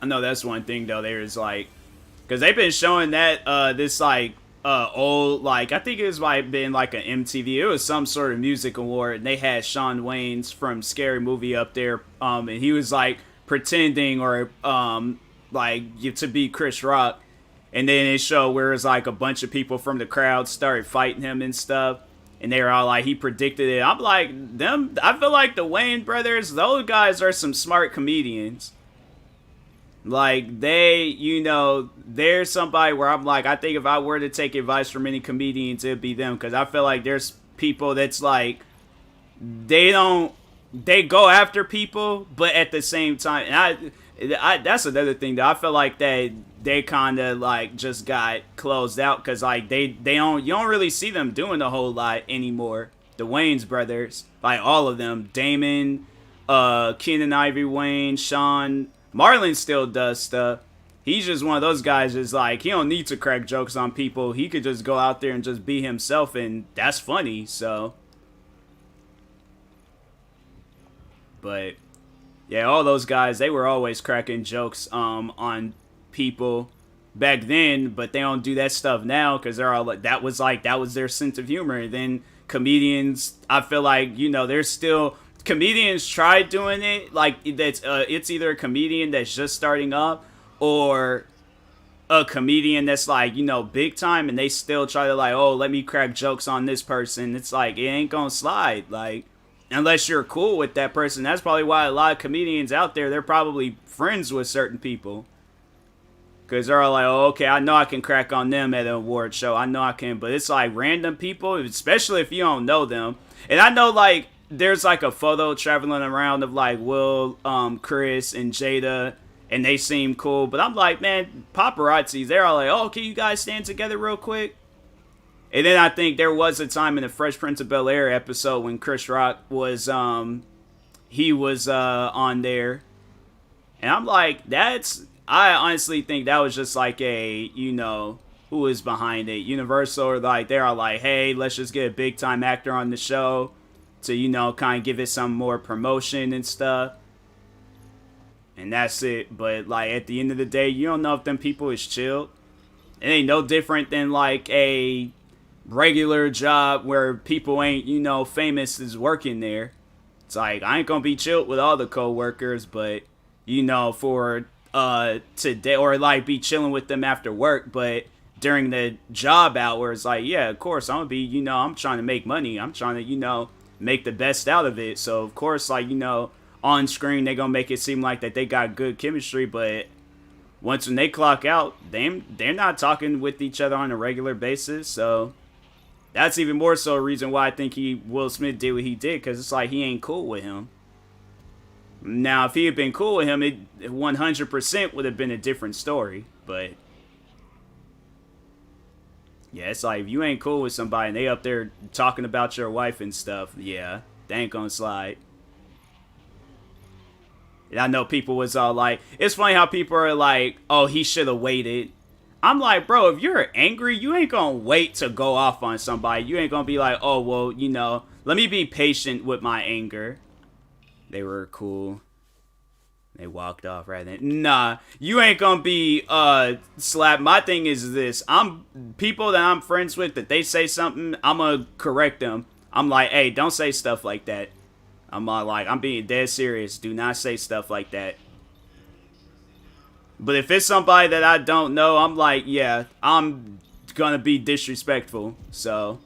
I know that's one thing though. There's like, because they've been showing that this like old, like I think it was like been like an MTV. It was some sort of music award, and they had Shawn Wayans from Scary Movie up there, and he was like pretending or like to be Chris Rock, and then it showed where it's like a bunch of people from the crowd started fighting him and stuff. And they were all like, he predicted it. I'm like, them. I feel like the Wayne brothers, those guys are some smart comedians. Like, they, you know, there's somebody where I'm like, I think if I were to take advice from any comedians, it'd be them. Because I feel like there's people that's like, they go after people, but at the same time, and I that's another thing though. I feel like they kind of like just got closed out because like you don't really see them doing a whole lot anymore. The Wayans brothers, like all of them, Damon, Keenen Ivory Wayne, Sean, Marlon still does stuff. He's just one of those guys that's like, he don't need to crack jokes on people. He could just go out there and just be himself, and that's funny. So, but yeah, all those guys, they were always cracking jokes on people back then, but they don't do that stuff now because they're all like, that was their sense of humor. And then comedians, I feel like, you know, there's still comedians try doing it like that's it's either a comedian that's just starting up or a comedian that's like, you know, big time, and they still try to like, oh, let me crack jokes on this person. It's like, it ain't gonna slide, like, unless you're cool with that person. That's probably why a lot of comedians out there, they're probably friends with certain people. Because they're all like, oh, okay, I know I can crack on them at an award show. I know I can. But it's like random people, especially if you don't know them. And I know, like, there's like a photo traveling around of like Will, Chris, and Jada. And they seem cool. But I'm like, man, paparazzi, they're all like, oh, can you guys stand together real quick? And then I think there was a time in the Fresh Prince of Bel-Air episode when Chris Rock was, he was on there. And I'm like, I honestly think that was just like a, you know, who is behind it? Universal, or like, they're like, hey, let's just get a big time actor on the show to, you know, kind of give it some more promotion and stuff. And that's it. But like, at the end of the day, you don't know if them people is chilled. It ain't no different than like a regular job where people ain't, you know, famous is working there. It's like, I ain't gonna be chilled with all the co-workers, but, you know, for today, or like be chilling with them after work, but during the job hours, like, yeah, of course I'm gonna be, you know, I'm trying to make money, I'm trying to, you know, make the best out of it. So of course, like, you know, on screen they gonna make it seem like that they got good chemistry, but once when they clock out, they're not talking with each other on a regular basis. So that's even more so a reason why I think Will Smith did what he did, because it's like he ain't cool with him. Now, if he had been cool with him, it 100% would have been a different story. But yeah, it's like, if you ain't cool with somebody and they up there talking about your wife and stuff, yeah, they ain't gonna slide. And I know people was all like, it's funny how people are like, oh, he should have waited. I'm like, bro, if you're angry, you ain't gonna wait to go off on somebody. You ain't gonna be like, oh, well, you know, let me be patient with my anger. They were cool. They walked off right then. Nah, you ain't gonna be slapped. My thing is this. People that I'm friends with, that they say something, I'm gonna correct them. I'm like, hey, don't say stuff like that. I'm being dead serious. Do not say stuff like that. But if it's somebody that I don't know, I'm like, yeah, I'm gonna be disrespectful. So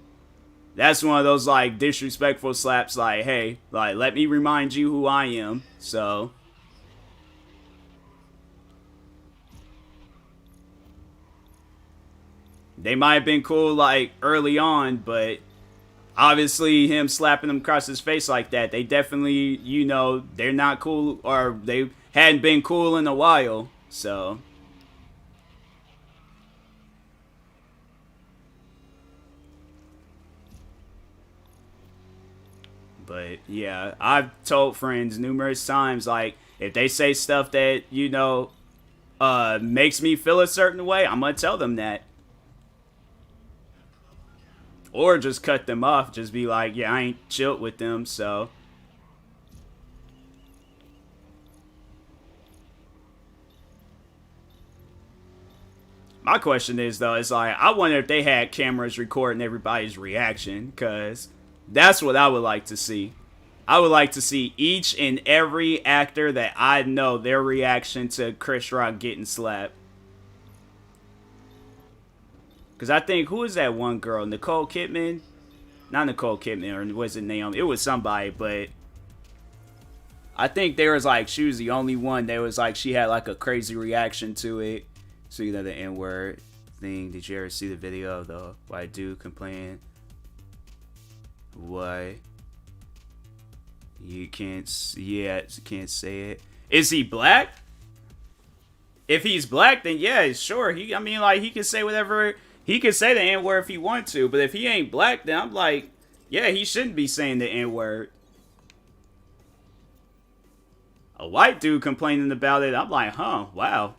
that's one of those like disrespectful slaps, like, hey, like, let me remind you who I am. So they might have been cool like early on, but obviously him slapping him across his face like that, they definitely, you know, they're not cool, or they hadn't been cool in a while. So but yeah, I've told friends numerous times, like, if they say stuff that, you know, makes me feel a certain way, I'm gonna tell them that. Or just cut them off, just be like, yeah, I ain't chilled with them, so. My question is, though, it's like, I wonder if they had cameras recording everybody's reaction, because that's what I would like to see. I would like to see each and every actor that I know, their reaction to Chris Rock getting slapped. Because I think, who is that one girl? Nicole Kidman? Not Nicole Kidman, or was it Naomi? It was somebody, but I think there was like, she was the only one that was like, she had like a crazy reaction to it. So, you know, the N-word thing. Did you ever see the video of the white dude complaining? Why? You can't, yeah, you can't say it. Is he black? If he's black, then yeah, sure. I mean, like, he can say whatever, he can say the N-word if he wants to. But if he ain't black, then I'm like, yeah, he shouldn't be saying the N-word. A white dude complaining about it, I'm like, huh, wow.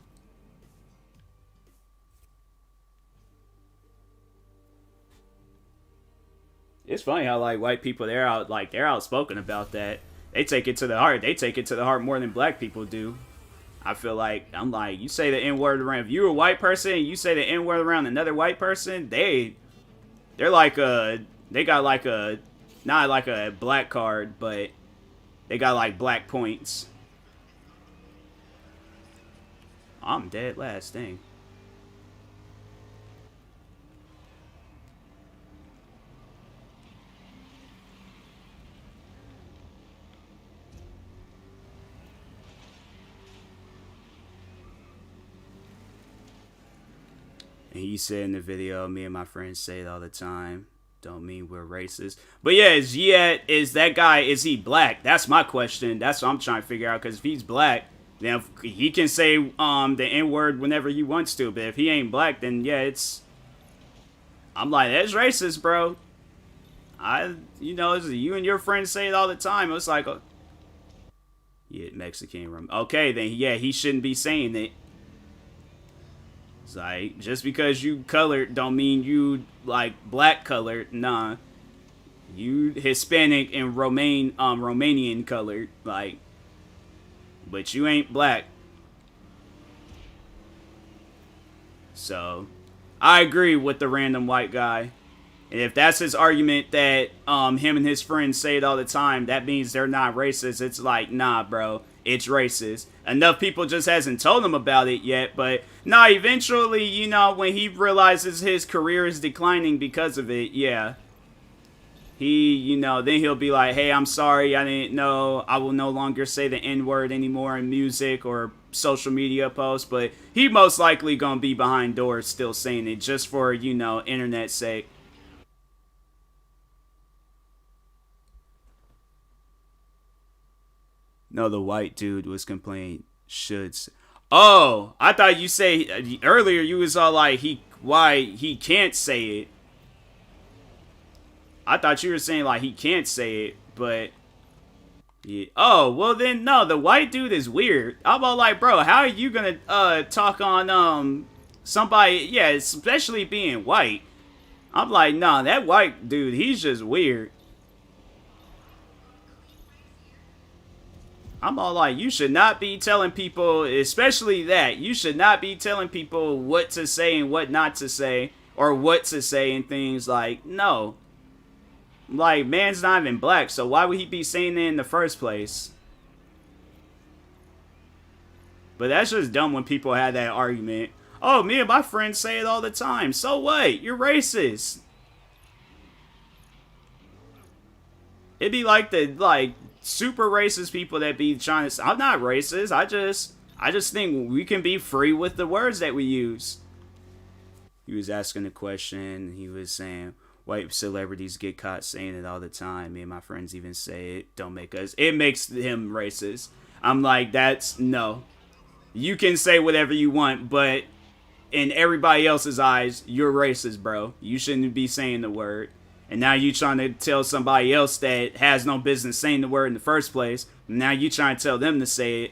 It's funny how, like, white people, they're outspoken about that. They take it to the heart. They take it to the heart more than black people do. I feel like, I'm like, you say the N-word around, if you're a white person and you say the N-word around another white person, they're like they got like a, not like a black card, but they got like black points. I'm dead last thing. And he said in the video, me and my friends say it all the time. Don't mean we're racist. But yeah, is that guy, is he black? That's my question. That's what I'm trying to figure out. Because if he's black, then he can say the N-word whenever he wants to. But if he ain't black, then yeah, it's... I'm like, that's racist, bro. You know, you and your friends say it all the time. It's like, yeah, Mexican. Okay, then yeah, he shouldn't be saying it. It's like, just because you colored don't mean you, like, black colored. Nah. You Hispanic and Romanian colored. Like, but you ain't black. So, I agree with the random white guy. And if that's his argument that him and his friends say it all the time, that means they're not racist. It's like, nah, bro. It's racist. Enough people just hasn't told him about it yet, but nah, eventually, you know, when he realizes his career is declining because of it, yeah. He, you know, then he'll be like, hey, I'm sorry, I didn't know, I will no longer say the N-word anymore in music or social media posts, but he most likely gonna be behind doors still saying it just for, you know, internet's sake. No, the white dude was complaining. Oh, I thought you say earlier you was all like why he can't say it. I thought you were saying like he can't say it, but yeah. Oh, well then no, the white dude is weird. I'm all like, bro, how are you gonna talk on somebody? Yeah, especially being white. I'm like, nah, that white dude, he's just weird. I'm all like, you should not be telling people, especially that, you should not be telling people what to say and what not to say, or what to say and things like, no. Like, man's not even black, so why would he be saying it in the first place? But that's just dumb when people have that argument. Oh, me and my friends say it all the time. So what? You're racist. It'd be like the, super racist people that be trying to say, I'm not racist. I just think we can be free with the words that we use. He was asking a question. He was saying, white celebrities get caught saying it all the time. Me and my friends even say it. Don't make us. It makes him racist. I'm like, no. You can say whatever you want, but in everybody else's eyes, you're racist, bro. You shouldn't be saying the word. And now you trying to tell somebody else that has no business saying the word in the first place. And now you trying to tell them to say it.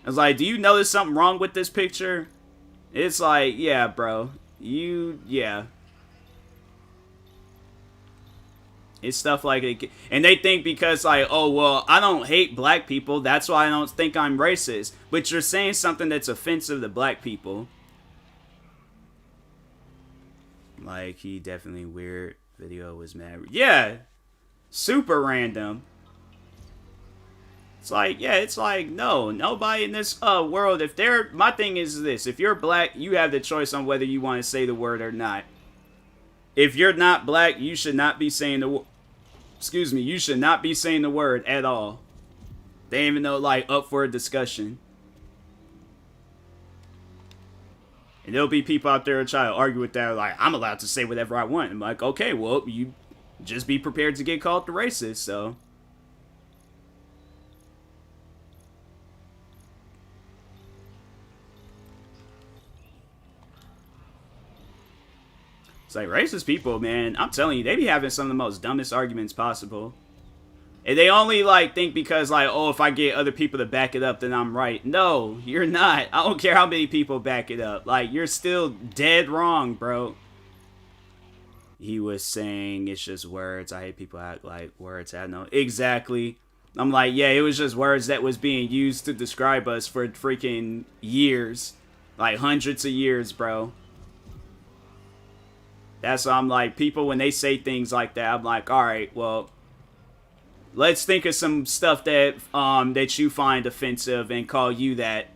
I was like, do you notice something wrong with this picture? It's like, yeah, bro. Yeah. It's stuff like it. And they think because like, oh, well, I don't hate black people. That's why I don't think I'm racist. But you're saying something that's offensive to black people. Like, he definitely weird. Video was mad. Yeah. Super random. It's like, yeah, it's like, no, nobody in this world, if they're, my thing is this, if you're black, you have the choice on whether you want to say the word or not. If you're not black, you should not be saying you should not be saying the word at all. They ain't even know, like, up for a discussion. And there'll be people out there try to argue with that, like, I'm allowed to say whatever I want. I'm like, okay, well, you just be prepared to get called the racist, so. It's like, racist people, man, I'm telling you, they be having some of the most dumbest arguments possible. And they only, like, think because, like, oh, if I get other people to back it up, then I'm right. No, you're not. I don't care how many people back it up. Like, you're still dead wrong, bro. He was saying it's just words. I hate people act like words have no... Exactly. I'm like, yeah, it was just words that was being used to describe us for freaking years. Like, hundreds of years, bro. That's why I'm like, people, when they say things like that, I'm like, all right, well... Let's think of some stuff that that you find offensive and call you that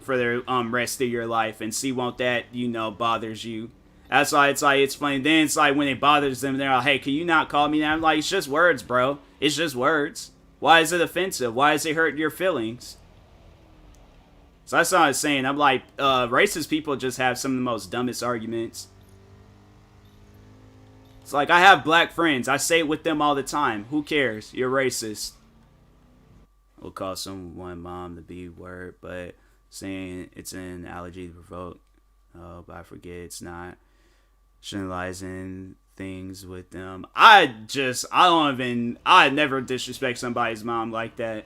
for the rest of your life and see won't that, you know, bothers you. That's why it's like, it's funny. Then it's like when it bothers them, they're like, hey, can you not call me that? I'm like, it's just words, bro. It's just words. Why is it offensive? Why is it hurt your feelings? So that's what I was saying. I'm like, racist people just have some of the most dumbest arguments. It's like, I have black friends. I say it with them all the time. Who cares? You're racist. We'll call someone mom the B word, but saying it's an allergy to provoke. Oh, but I forget it's not. Generalizing things with them. I never disrespect somebody's mom like that.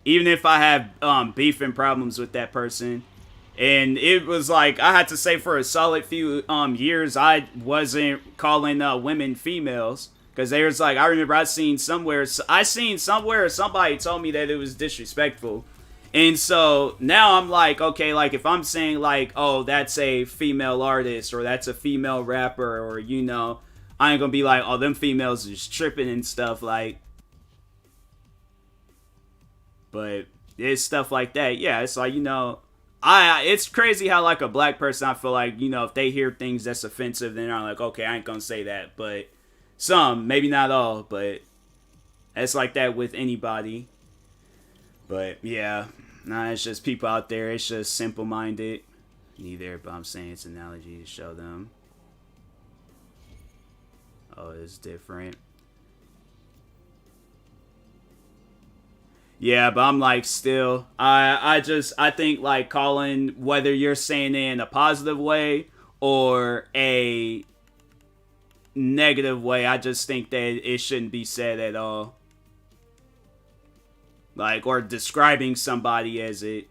Even if I have beef and problems with that person. And it was like, I had to say for a solid few years, I wasn't calling women females. Because they was like, I remember I seen somewhere somebody told me that it was disrespectful. And so now I'm like, okay, like if I'm saying like, oh, that's a female artist or that's a female rapper or, you know, I ain't going to be like, oh, them females is tripping and stuff like. But it's stuff like that. Yeah, it's like, you know. It's crazy how, like, a black person, I feel like, you know, if they hear things that's offensive, then they're like, okay, I ain't gonna say that. But some, maybe not all, but it's like that with anybody. But, yeah, nah, it's just people out there, it's just simple-minded. Neither, but I'm saying it's an analogy to show them. Oh, it's different. Yeah, but I'm like, still, I think like calling, whether you're saying it in a positive way or a negative way, I just think that it shouldn't be said at all. Like, or describing somebody as it.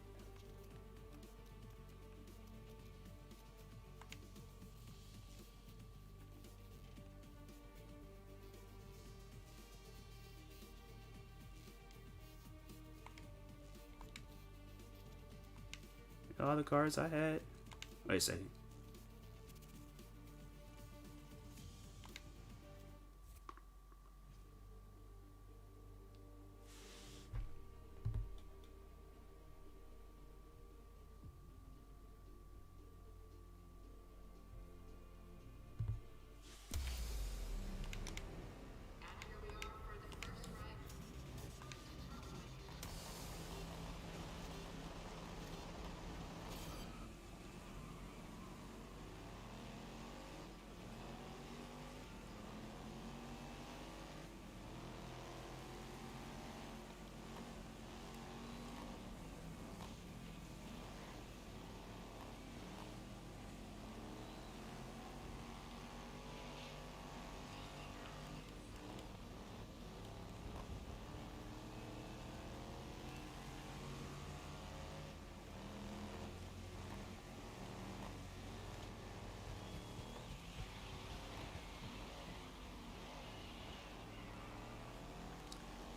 All the cards I had. Wait a second.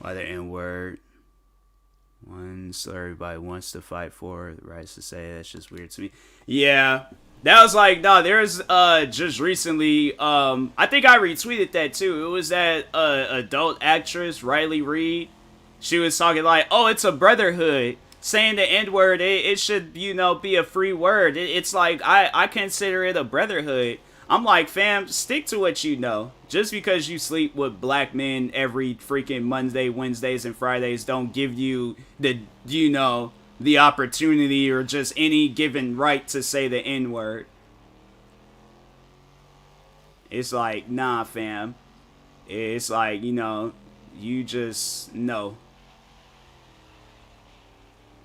Why the N-word? One, so everybody wants to fight for the rights to say. That's just weird to me. Yeah, that was like, no, there's just recently, I think I retweeted that too. It was that adult actress Riley Reid. She was talking like, oh, it's a brotherhood. Saying the N-word, it should, you know, be a free word. It's like, I consider it a brotherhood. I'm like, fam, stick to what you know. Just because you sleep with black men every freaking Monday, Wednesdays, and Fridays don't give you the, you know, the opportunity or just any given right to say the N-word. It's like, nah, fam. It's like, you know, you just know.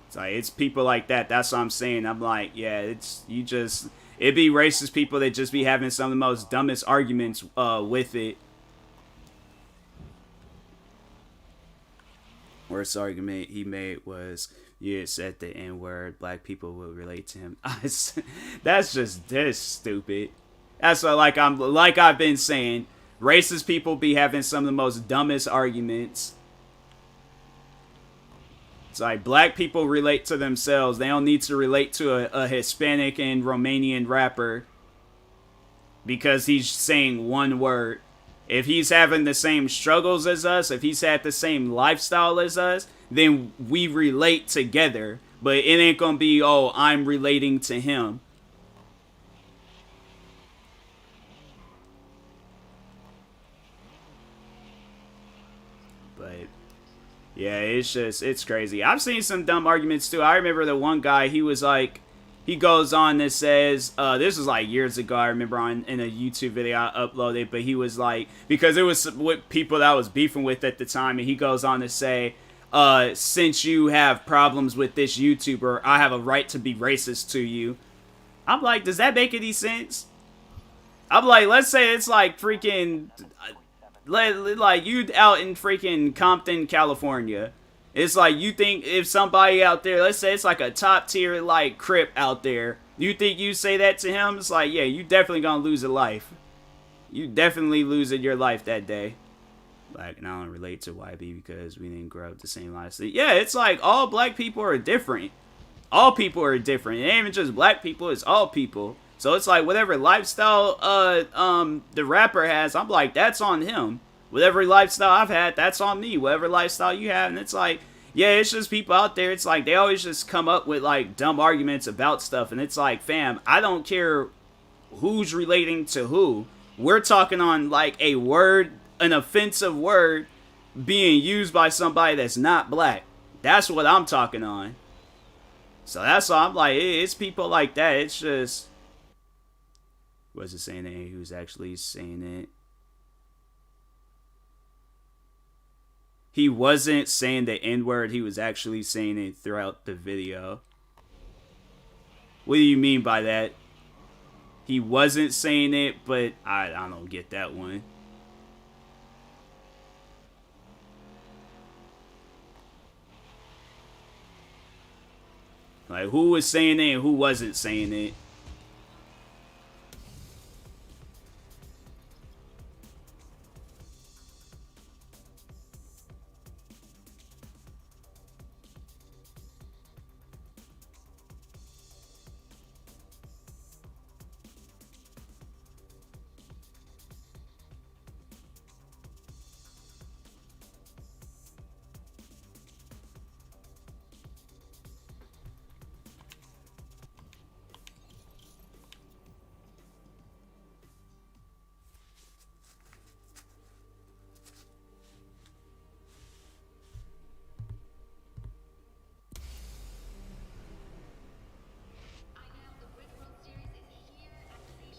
It's like, it's people like that. That's what I'm saying. I'm like, yeah, it's, you just, it be racist people that just be having some of the most dumbest arguments with it. Worst argument he made was, you had said the N-word, black people would relate to him. That's just this stupid. That's what, like I've been saying, racist people be having some of the most dumbest arguments. It's like, black people relate to themselves. They don't need to relate to a Hispanic and Romanian rapper because he's saying one word. If he's having the same struggles as us, if he's had the same lifestyle as us, then we relate together. But it ain't gonna be, oh, I'm relating to him. But yeah, it's crazy. I've seen some dumb arguments too. I remember the one guy, he was like, he goes on that says, this was like years ago, I remember in a YouTube video I uploaded, but he was like, because it was with people that I was beefing with at the time, and he goes on to say, since you have problems with this YouTuber, I have a right to be racist to you. I'm like, does that make any sense? I'm like, let's say it's like freaking, like you out in freaking Compton, California. It's like, you think if somebody out there, let's say it's like a top tier like Crip out there, you think you say that to him? It's like, yeah, you definitely gonna lose a life. You definitely losing your life that day. Like, and I don't relate to YB because we didn't grow up the same life. So, yeah, it's like all black people are different. All people are different. It ain't even just black people, it's all people. So it's like whatever lifestyle the rapper has, I'm like, that's on him. Whatever lifestyle I've had, that's on me. Whatever lifestyle you have. And it's like, yeah, it's just people out there. It's like, they always just come up with like dumb arguments about stuff. And it's like, fam, I don't care who's relating to who. We're talking on like a word, an offensive word being used by somebody that's not black. That's what I'm talking on. So that's why I'm like, it's people like that. It's just, was it saying that who's actually saying it? He wasn't saying the N-word. He was actually saying it throughout the video. What do you mean by that? He wasn't saying it, but I don't get that one. Like, who was saying it and who wasn't saying it?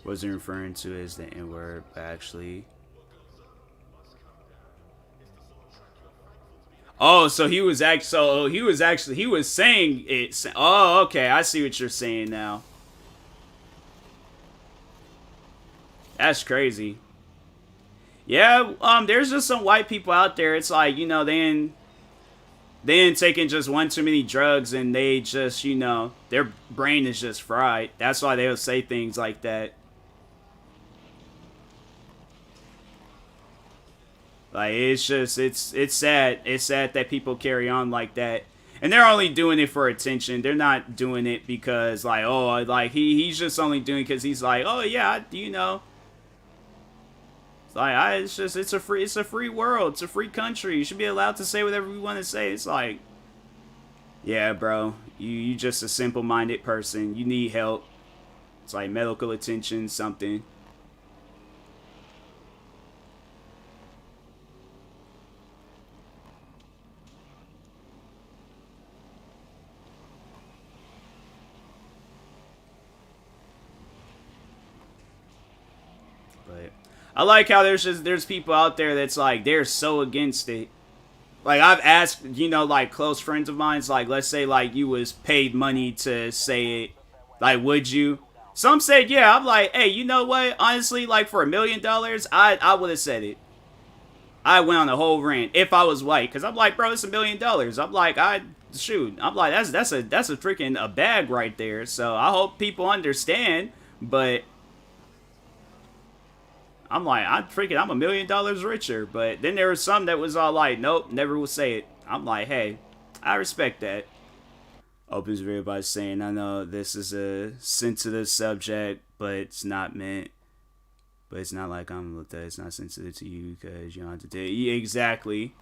Wasn't referring to as the N-word, but actually. Oh, so he was he was saying it. Oh, okay, I see what you're saying now. That's crazy. Yeah, there's just some white people out there. It's like, you know, they ain't taking just one too many drugs, and they just, you know, their brain is just fried. That's why they'll say things like that. Like, it's just, it's sad. It's sad that people carry on like that. And they're only doing it for attention. They're not doing it because, like, oh, like, he's just only doing it because he's like, oh, yeah, you know. It's like, it's just, it's a free world. It's a free country. You should be allowed to say whatever we want to say. It's like, yeah, bro, you just a simple-minded person. You need help. It's like medical attention, something. I like how there's people out there that's like, they're so against it. Like, I've asked, you know, like, close friends of mine, like, let's say, like, you was paid money to say it. Like, would you? Some said, yeah. I'm like, hey, you know what? Honestly, like, for $1 million, I would have said it. I went on a whole rant if I was white. Because I'm like, bro, it's $1 million. I'm like, shoot. I'm like, that's a freaking a bag right there. So, I hope people understand. But I'm like, I'm $1 million richer. But then there was some that was all like, nope, never will say it. I'm like, hey, I respect that. Opens video by saying, I know this is a sensitive subject, but it's not meant. But it's not like I'm looked at. It's not sensitive to you because you don't have to do it. Yeah, exactly.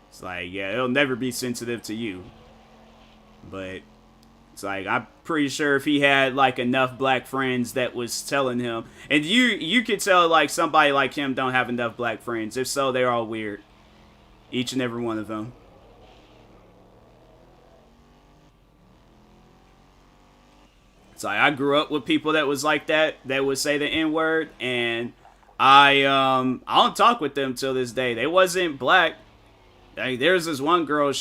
It's like, yeah, it'll never be sensitive to you. But it's like, I'm pretty sure if he had like enough black friends that was telling him, and you could tell like somebody like him don't have enough black friends. If so, they're all weird. Each and every one of them. It's like, I grew up with people that was like that would say the N-word, and I don't talk with them till this day. They wasn't black. Like, there's this one girl,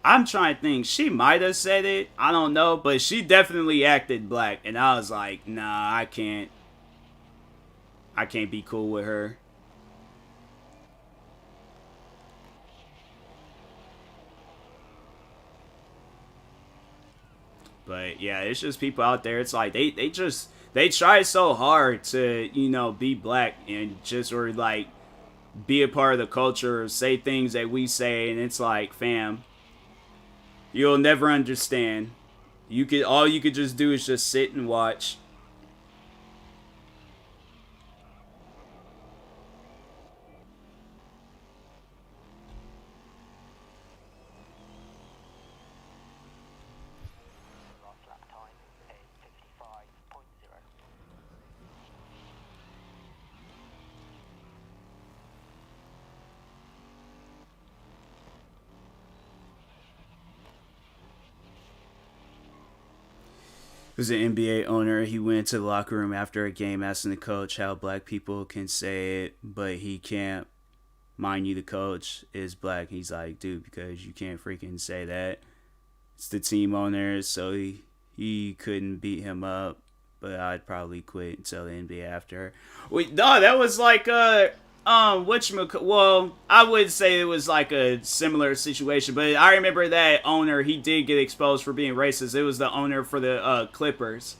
I'm trying to think, she might have said it, I don't know, but she definitely acted black, and I was like, nah, I can't be cool with her. But yeah, it's just people out there. It's like they try so hard to, you know, be black and just, or like be a part of the culture, or say things that we say, and it's like, fam, you'll never understand. All you could just do is just sit and watch. Was an NBA owner. He went to the locker room after a game asking the coach how black people can say it, but he can't. Mind you, the coach is black. He's like, dude, because you can't freaking say that. It's the team owner, so he couldn't beat him up, but I'd probably quit and tell the NBA after. Wait, no, that was like well, I would say it was like a similar situation, but I remember that owner, he did get exposed for being racist. It was the owner for the Clippers,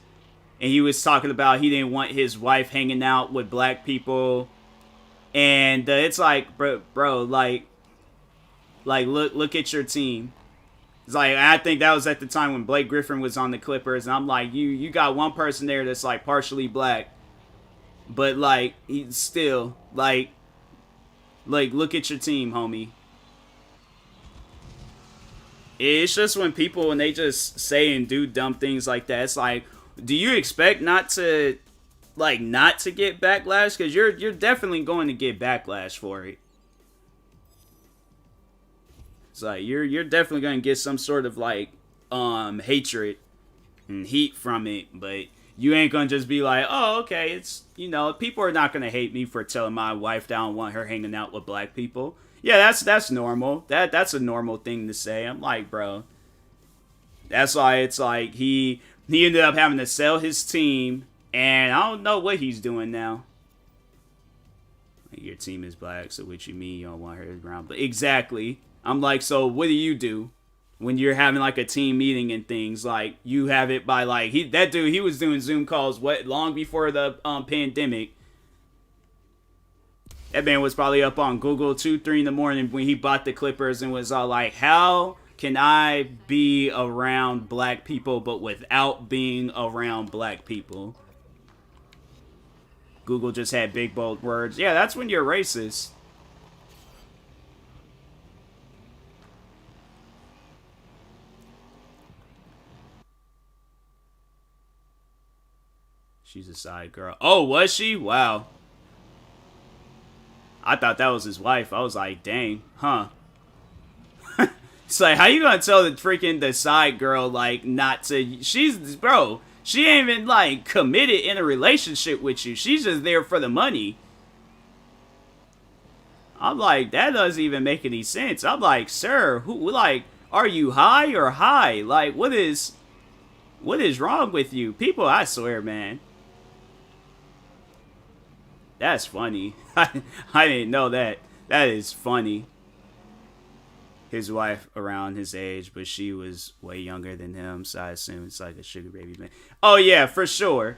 and he was talking about he didn't want his wife hanging out with black people, and it's like, bro, like look at your team. It's like, I think that was at the time when Blake Griffin was on the Clippers, and I'm like, you got one person there that's like partially black. But, like, he's still, like, look at your team, homie. It's just when they just say and do dumb things like that, it's like, do you expect not to get backlash? Because you're definitely going to get backlash for it. It's like, you're definitely going to get some sort of, like, hatred and heat from it, but you ain't gonna just be like, oh, okay, it's, you know, people are not gonna hate me for telling my wife that I don't want her hanging out with black people. Yeah, that's normal. That's a normal thing to say. I'm like, bro, that's why it's like he ended up having to sell his team, and I don't know what he's doing now. Like, your team is black, so what you mean you don't want her around? But exactly, I'm like, so what do? When you're having like a team meeting and things, like you have it by like that dude, he was doing Zoom calls long before the pandemic. That man was probably up on Google 2-3 in the morning when he bought the Clippers and was all like, how can I be around black people but without being around black people? Google just had big bold words. Yeah, that's when you're racist. She's a side girl. Oh, was she? Wow. I thought that was his wife. I was like, dang, huh? It's like, how you gonna tell the side girl, like, not to... Bro, She ain't even like committed in a relationship with you. She's just there for the money. I'm like, that doesn't even make any sense. I'm like, sir, who, like, are you high or high? Like, what is wrong with you? People, I swear, man. That's funny. I didn't know that. That is funny. His wife around his age, but she was way younger than him, so I assume it's like a sugar baby man. Oh yeah, for sure.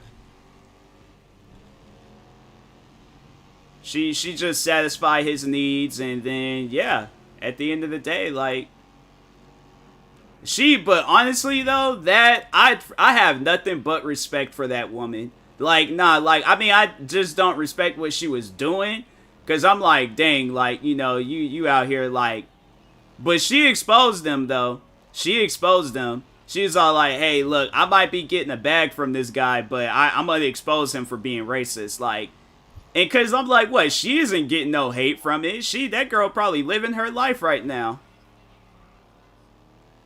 She just satisfied his needs, and then yeah, at the end of the day, like but honestly though, that I have nothing but respect for that woman. Like, nah, like, I mean, I just don't respect what she was doing, because I'm like, dang, like, you know, you out here, like, but she exposed them, though. She exposed them. She's all like, hey, look, I might be getting a bag from this guy, but I'm going to expose him for being racist, like, and because I'm like, what, she isn't getting no hate from it. That girl probably living her life right now.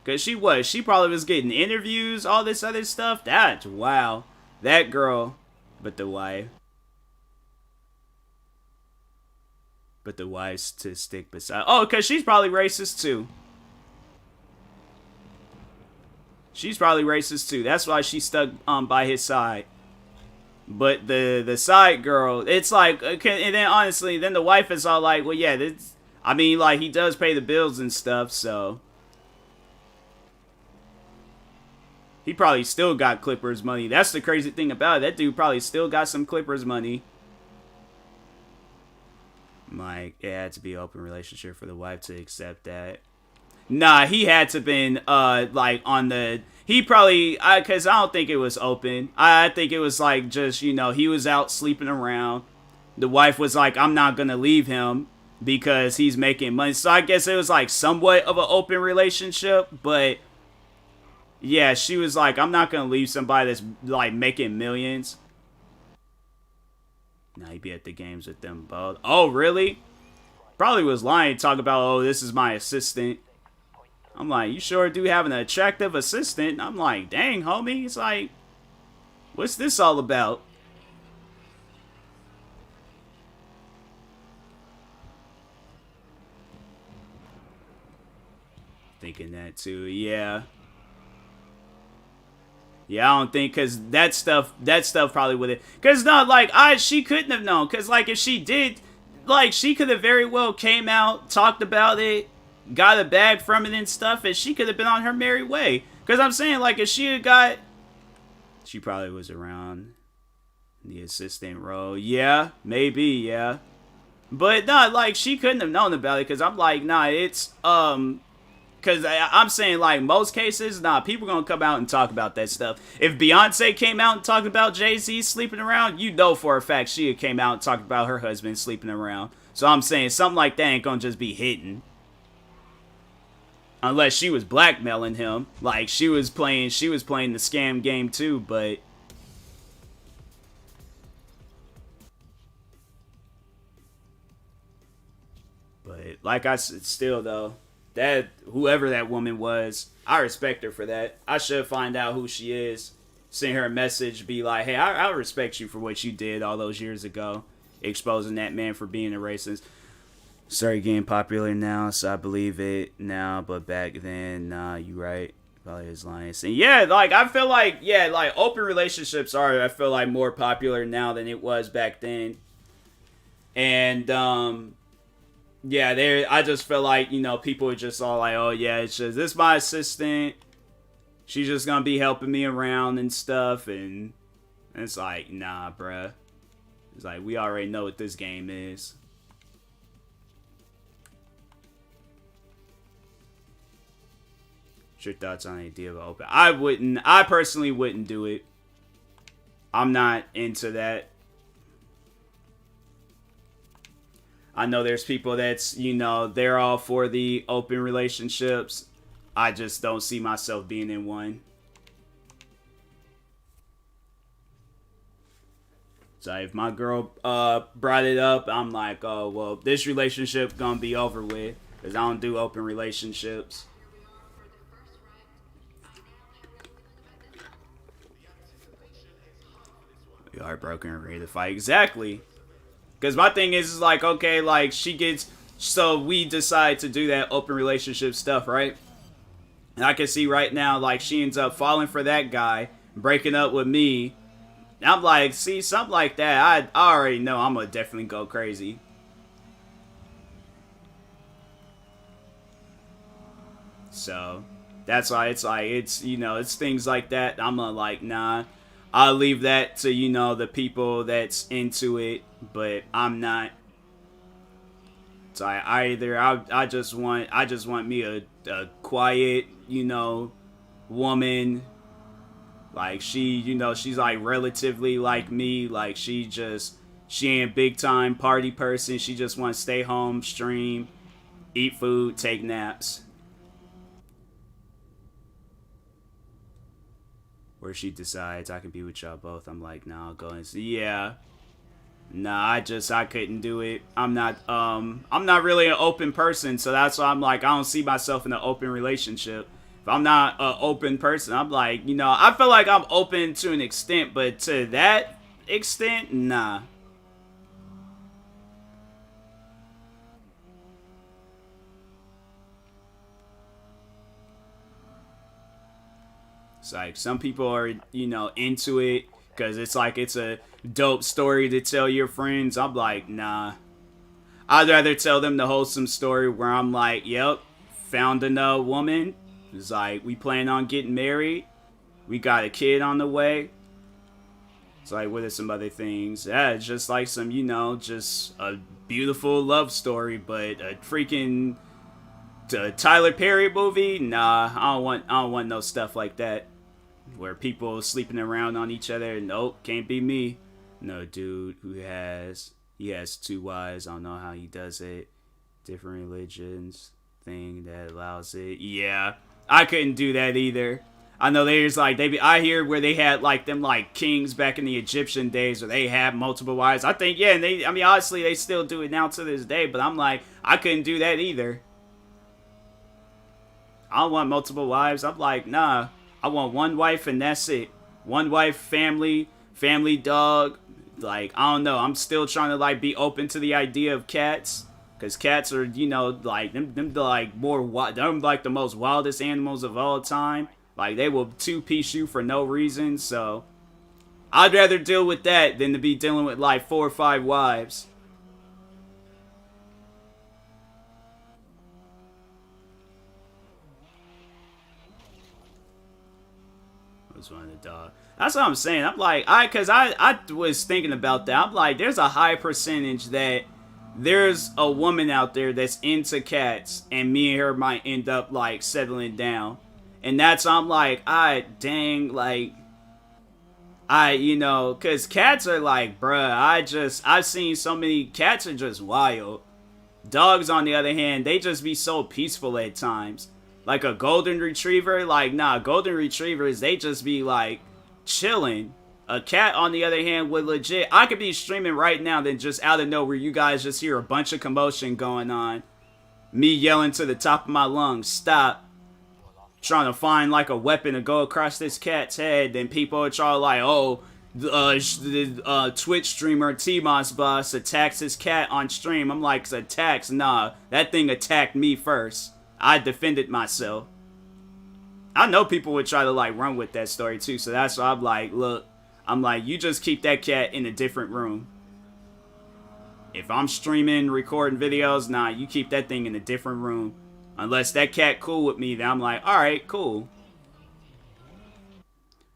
Because she probably was getting interviews, all this other stuff. That's, wow. That girl, but the wife. But the wife's to stick beside. Oh, because she's probably racist too. She's probably racist too. That's why she stuck by his side. But the side girl, it's like, okay, and then honestly, then the wife is all like, well, yeah, this, I mean, like, he does pay the bills and stuff, so. He probably still got Clippers money. That's the crazy thing about it. That dude probably still got some Clippers money. Like, it had to be an open relationship for the wife to accept that. Nah, he had to been, like, on the... He probably... Because I don't think it was open. I think it was, like, just, you know, he was out sleeping around. The wife was like, I'm not gonna leave him because he's making money. So I guess it was, like, somewhat of an open relationship, but... Yeah, she was like, I'm not going to leave somebody that's, like, making millions. Now he'd be at the games with them both. Oh, really? Probably was lying, talking about, oh, this is my assistant. I'm like, you sure do have an attractive assistant. I'm like, dang, homie. It's like, what's this all about? Thinking that too, yeah. Yeah, I don't think, because that stuff probably would have, because not like, she couldn't have known, because like if she did, like she could have very well came out, talked about it, got a bag from it and stuff, and she could have been on her merry way. Because I'm saying, like, if she had got, she probably was around the assistant role. Yeah, maybe, yeah. But not like she couldn't have known about it, because I'm like, nah, it's because I'm saying, like, most cases, nah, people gonna come out and talk about that stuff. If Beyonce came out and talked about Jay-Z sleeping around, you know for a fact she came out and talked about her husband sleeping around. So I'm saying something like that ain't gonna just be hidden. Unless she was blackmailing him. Like, she was playing the scam game too, but... But, like I said, still, though... That whoever that woman was, I respect her for that. I should find out who she is. Send her a message, be like, hey, I respect you for what you did all those years ago. Exposing that man for being a racist. Started getting popular now, so I believe it now. But back then, nah, you right. Probably his lying. And yeah, like, I feel like, yeah, like, open relationships are, I feel like, more popular now than it was back then. And, yeah, I just feel like, you know, people are just all like, oh, yeah, it's just, this is my assistant. She's just gonna be helping me around and stuff. And it's like, nah, bruh. It's like, we already know what this game is. What's your thoughts on the idea of open? I personally wouldn't do it. I'm not into that. I know there's people that's, you know, they're all for the open relationships. I just don't see myself being in one. So if my girl brought it up, I'm like, oh, well, this relationship gonna be over with. Because I don't do open relationships. You're heartbroken and ready to fight. Exactly. Because my thing is like, okay, like, she gets... So we decide to do that open relationship stuff, right? And I can see right now, like, she ends up falling for that guy, breaking up with me. I'm like, see, something like that, I already know I'm gonna definitely go crazy. So, that's why it's like, it's, you know, it's things like that. I'm gonna like, nah, I'll leave that to, you know, the people that's into it, but I'm not. So I just want me a quiet, you know, woman. Like, she, you know, she's like relatively like me. Like, she ain't big time party person. She just wants to stay home, stream, eat food, take naps. Where she decides I can be with y'all both. I'm like, nah, I'll go and see. Yeah. Nah, I couldn't do it. I'm not really an open person, so that's why I'm like, I don't see myself in an open relationship. If I'm not an open person, I'm like, you know, I feel like I'm open to an extent, but to that extent, nah. It's like, some people are, you know, into it because it's like it's a dope story to tell your friends. I'm like, nah. I'd rather tell them the wholesome story where I'm like, yep, found a woman. It's like, we plan on getting married. We got a kid on the way. It's like, what are some other things? Yeah, it's just like some, you know, just a beautiful love story, but a freaking Tyler Perry movie? Nah, I don't want no stuff like that. Where people sleeping around on each other. Nope, can't be me. No dude he has 2 wives. I don't know how he does it. Different religions thing that allows it. Yeah, I couldn't do that either. I know there's like I hear where they had like them like kings back in the Egyptian days where they had multiple wives. I think yeah, and I mean honestly they still do it now to this day. But I'm like, I couldn't do that either. I don't want multiple wives. I'm like, nah. I want one wife and that's it. One wife, family dog. Like, I don't know. I'm still trying to like be open to the idea of cats. Because cats are, you know, like, them like more wild. They're like the most wildest animals of all time. Like, they will two-piece you for no reason. So, I'd rather deal with that than to be dealing with like 4 or 5 wives. One of the dog. That's what I'm saying. I'm like, I was thinking about that. I'm like, there's a high percentage that there's a woman out there that's into cats, and me and her might end up like settling down. And that's, I'm like, dang, like, you know, cause cats are like, bruh, I've seen so many cats are just wild. Dogs, on the other hand, they just be so peaceful at times. Like a golden retriever, like, nah, golden retrievers, they just be, like, chilling. A cat, on the other hand, would legit... I could be streaming right now, then just out of nowhere, you guys just hear a bunch of commotion going on. Me yelling to the top of my lungs, stop. Trying to find, like, a weapon to go across this cat's head. Then people are trying to, like, oh, the Twitch streamer TMossBoss attacks his cat on stream. I'm like, attacks? Nah, that thing attacked me first. I defended myself. I know people would try to like run with that story too, so that's why I'm like, look, I'm like, you just keep that cat in a different room. If I'm streaming, recording videos, nah, you keep that thing in a different room. Unless that cat cool with me, then I'm like, alright, cool.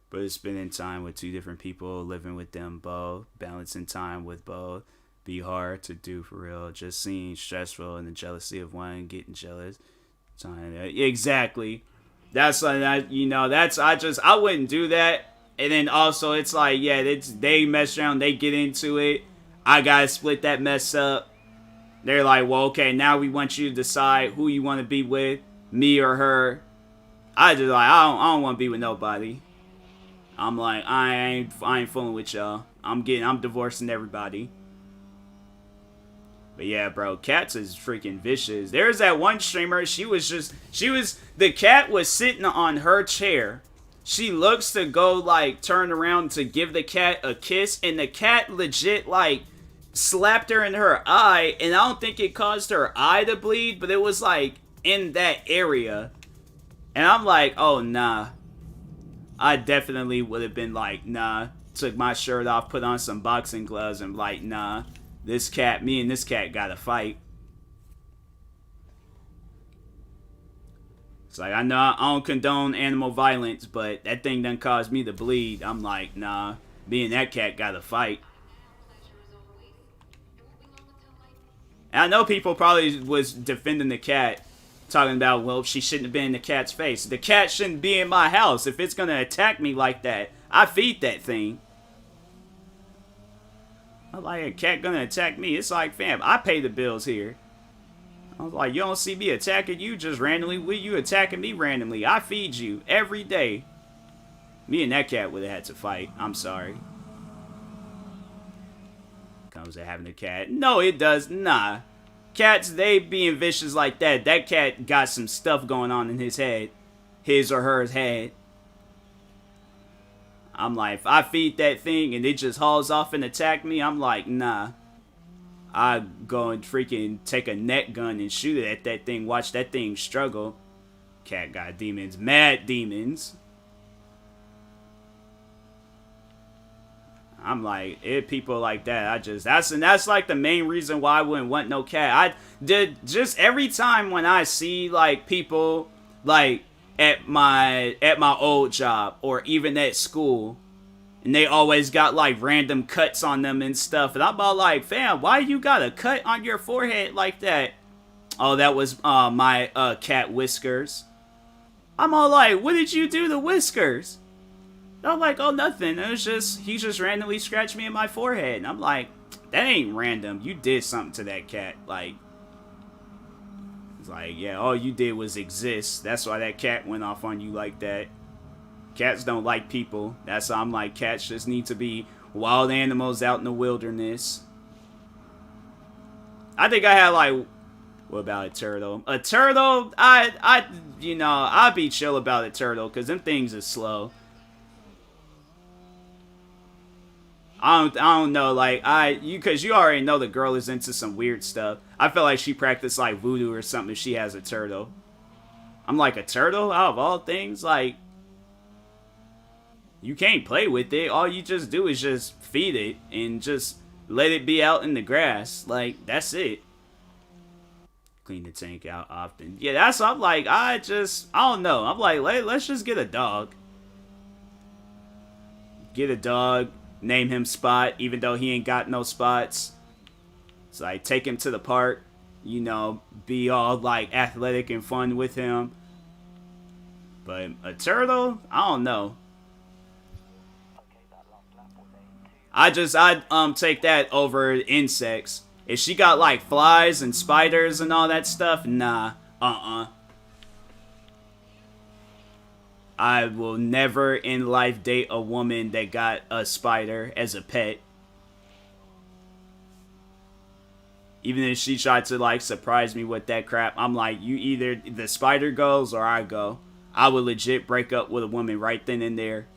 But it's spending time with 2 different people, living with them both, balancing time with both, be hard to do for real. Just seeing stressful and the jealousy of one, getting jealous. Exactly. That's like, you know, that's, I wouldn't do that. And then also it's like, yeah, they mess around, they get into it. I gotta split that mess up. They're like, well, okay, now we want you to decide who you want to be with, me or her. I just like, I don't want to be with nobody. I'm like, I ain't fooling with y'all. I'm divorcing everybody. But yeah, bro, cats is freaking vicious. There's that one streamer, the cat was sitting on her chair. she looks to go, like, turn around to give the cat a kiss, and the cat legit, like, slapped her in her eye, and I don't think it caused her eye to bleed, but it was, like, in that area. And I'm like, oh, nah. I definitely would have been like, nah. Took my shirt off, put on some boxing gloves, and like, nah. Me and this cat gotta fight. It's like, I know I don't condone animal violence, but that thing done caused me to bleed. I'm like, nah. Me and that cat gotta fight. And I know people probably was defending the cat, talking about, well, she shouldn't have been in the cat's face. The cat shouldn't be in my house. If it's gonna attack me like that, I feed that thing. I'm like, a cat gonna attack me? It's like, fam, I pay the bills here. I was like, you don't see me attacking you just randomly. You attacking me randomly. I feed you every day. Me and that cat would have had to fight. I'm sorry. Comes to having a cat. No, it does. Nah. Cats, they being vicious like that. That cat got some stuff going on in his head. His or her head. I'm like, if I feed that thing and it just hauls off and attack me, I'm like, nah. I go and freaking take a net gun and shoot it at that thing. Watch that thing struggle. Cat got demons. Mad demons. I'm like, people like that, that's like the main reason why I wouldn't want no cat. I did just every time when I see like people like at my old job or even at school, and they always got like random cuts on them and stuff, and I'm all like, fam, why you got a cut on your forehead like that? Oh, that was my cat Whiskers. I'm all like, what did you do to Whiskers? I'm like, oh, nothing. It was just, he just randomly scratched me in my forehead. And I'm like, that ain't random. You did something to that cat. Like, it's like, yeah, all you did was exist. That's why that cat went off on you like that. Cats don't like people. That's why I'm like, cats just need to be wild animals out in the wilderness. I think I had like, what about a turtle? A turtle, I'd be chill about a turtle because them things are slow. I don't know, like, because you already know the girl is into some weird stuff. I feel like she practiced, like, voodoo or something if she has a turtle. I'm like, a turtle? Out of all things? Like, you can't play with it. All you just do is just feed it and just let it be out in the grass. Like, that's it. Clean the tank out often. Yeah, that's, I'm like, I don't know. I'm like, let's just get a dog. Get a dog. Name him Spot, even though he ain't got no spots. It's like, take him to the park, be all like athletic and fun with him. But a turtle, I don't know. I'd take that over insects. If she got like flies and spiders and all that stuff, nah, I will never in life date a woman that got a spider as a pet. Even if she tried to like surprise me with that crap, I'm like, you either the spider goes or I go. I would legit break up with a woman right then and there.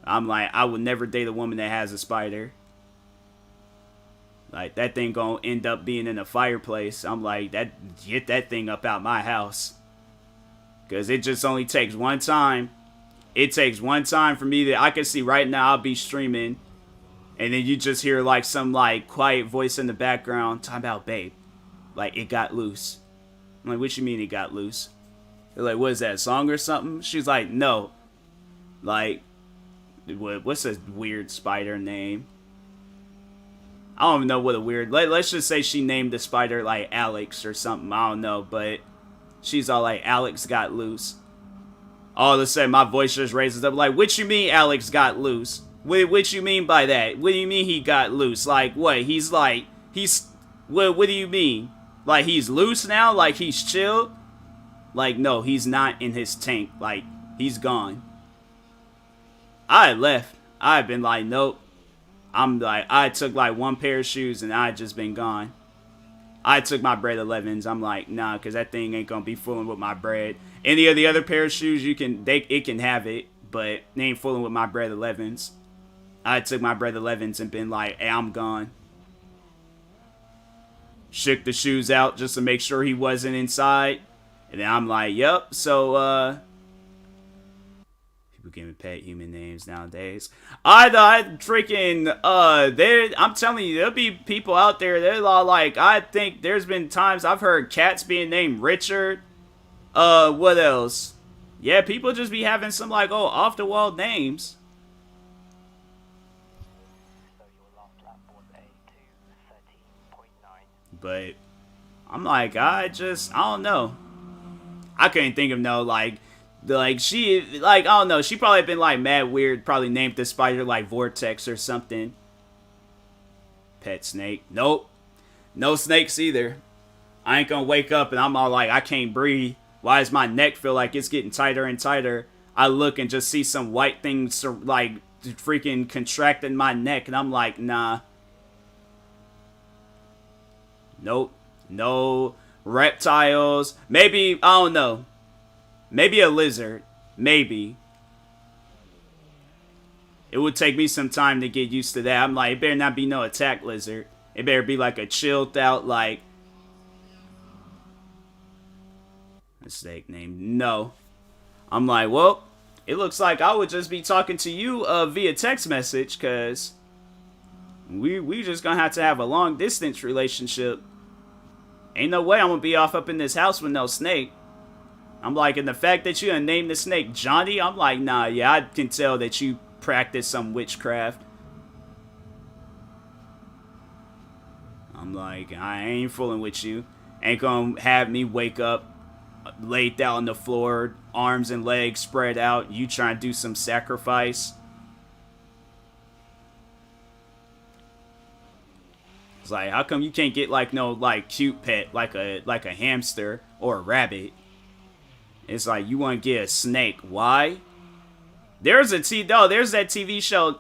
I'm like, I would never date a woman that has a spider. Like, that thing gonna end up being in a fireplace. I'm like, get that thing up out my house. Because it just only takes one time. It takes one time for me I can see right now I'll be streaming. And then you just hear like some like quiet voice in the background talking about, babe, like it got loose. I'm like, what you mean it got loose? They're like, what is that, a song or something? She's like, no. Like, what's a weird spider name? I don't even know what a weird... Let's just say she named the spider, like, Alex or something. I don't know, but she's all like, Alex got loose. All of a sudden, my voice just raises up, like, what you mean Alex got loose? What you mean by that? What do you mean he got loose? Like, what? He's like... What do you mean? Like, he's loose now? Like, he's chilled? Like, no, he's not in his tank. Like, he's gone. I left. I've been like, nope. I'm like, I took like one pair of shoes and I just been gone. I took my bread 11s. I'm like, nah, because that thing ain't gonna be fooling with my bread. Any of the other pair of shoes, it can have it, but they ain't fooling with my brother Levins. I took my brother Levins and been like, hey, I'm gone. Shook the shoes out just to make sure he wasn't inside. And then I'm like, yep, so, people giving pet human names nowadays. I freaking, I'm telling you, there'll be people out there, they're all like, I think there's been times I've heard cats being named Richard. What else? Yeah, people just be having some, like, oh, off-the-wall names. But I'm like, I don't know. I couldn't think of no, like, she, like, I don't know. She probably been, like, mad weird. Probably named the spider, like, Vortex or something. Pet snake. Nope. No snakes either. I ain't gonna wake up and I'm all like, I can't breathe. Why does my neck feel like it's getting tighter and tighter? I look and just see some white things, like, freaking contracting my neck. And I'm like, nah. Nope. No reptiles. Maybe, I don't know. Maybe a lizard. Maybe. It would take me some time to get used to that. I'm like, it better not be no attack lizard. It better be like a chilled out, like, mistake name. No. I'm like, well, it looks like I would just be talking to you via text message, because we just gonna have to have a long distance relationship. Ain't no way I'm gonna be off up in this house with no snake. I'm like, and the fact that you done named the snake Johnny, I'm like, nah, yeah, I can tell that you practice some witchcraft. I'm like, I ain't fooling with you. Ain't gonna have me wake up, laid down on the floor, arms and legs spread out, you trying to do some sacrifice. It's like, how come you can't get like no like cute pet like a hamster or a rabbit? It's like, you want to get a snake. Why? There's that TV show,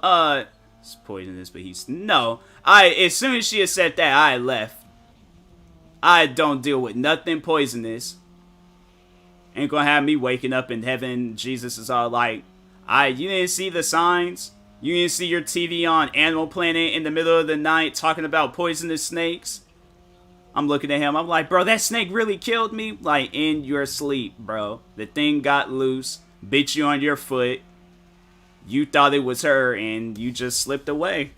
it's poisonous, but as soon as she had said that, I left. I don't deal with nothing poisonous. Ain't gonna have me waking up in heaven. Jesus is all like, you didn't see the signs? You didn't see your TV on Animal Planet in the middle of the night talking about poisonous snakes? I'm looking at him. I'm like, bro, that snake really killed me. Like, in your sleep, bro. The thing got loose, bit you on your foot. You thought it was her, and you just slipped away.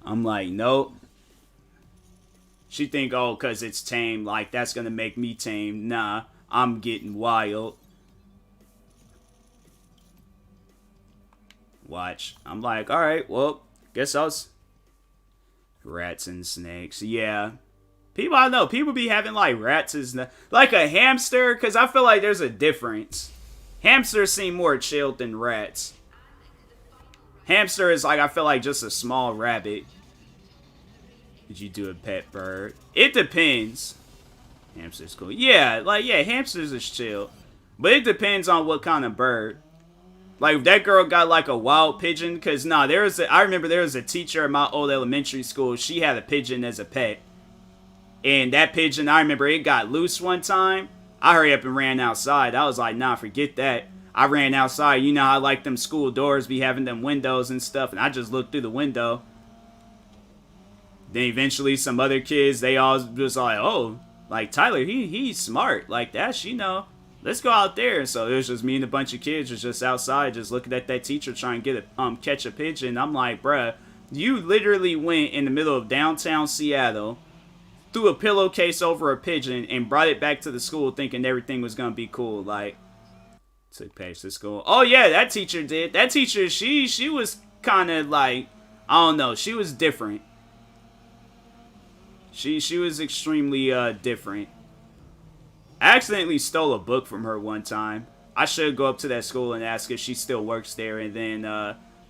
I'm like, nope. She think, oh, because it's tame, like, that's going to make me tame. Nah, I'm getting wild. Watch. I'm like, all right, well, guess I was... Rats and snakes. Yeah. People, I don't know. People be having, like, rats as... Like a hamster, because I feel like there's a difference. Hamsters seem more chilled than rats. Hamster is, like, I feel like just a small rabbit. Did you do a pet bird? It depends. Hamster's cool. Yeah, like, yeah, hamsters is chill. But it depends on what kind of bird. Like, if that girl got, like, a wild pigeon, because, I remember there was a teacher at my old elementary school, she had a pigeon as a pet. And that pigeon, I remember it got loose one time. I hurried up and ran outside. I was like, nah, forget that. I ran outside. You know how, like, them school doors be having them windows and stuff, and I just looked through the window. Then eventually some other kids, they all was like, oh, like, Tyler, he's smart. Like, that's, let's go out there. And so it was just me and a bunch of kids was just outside just looking at that teacher trying to get catch a pigeon. I'm like, bruh, you literally went in the middle of downtown Seattle, threw a pillowcase over a pigeon, and brought it back to the school thinking everything was going to be cool. Like, took Paige to school. Oh, yeah, that teacher did. That teacher, she was kind of like, I don't know, she was different. She was extremely different. I accidentally stole a book from her one time. I should go up to that school and ask if she still works there and then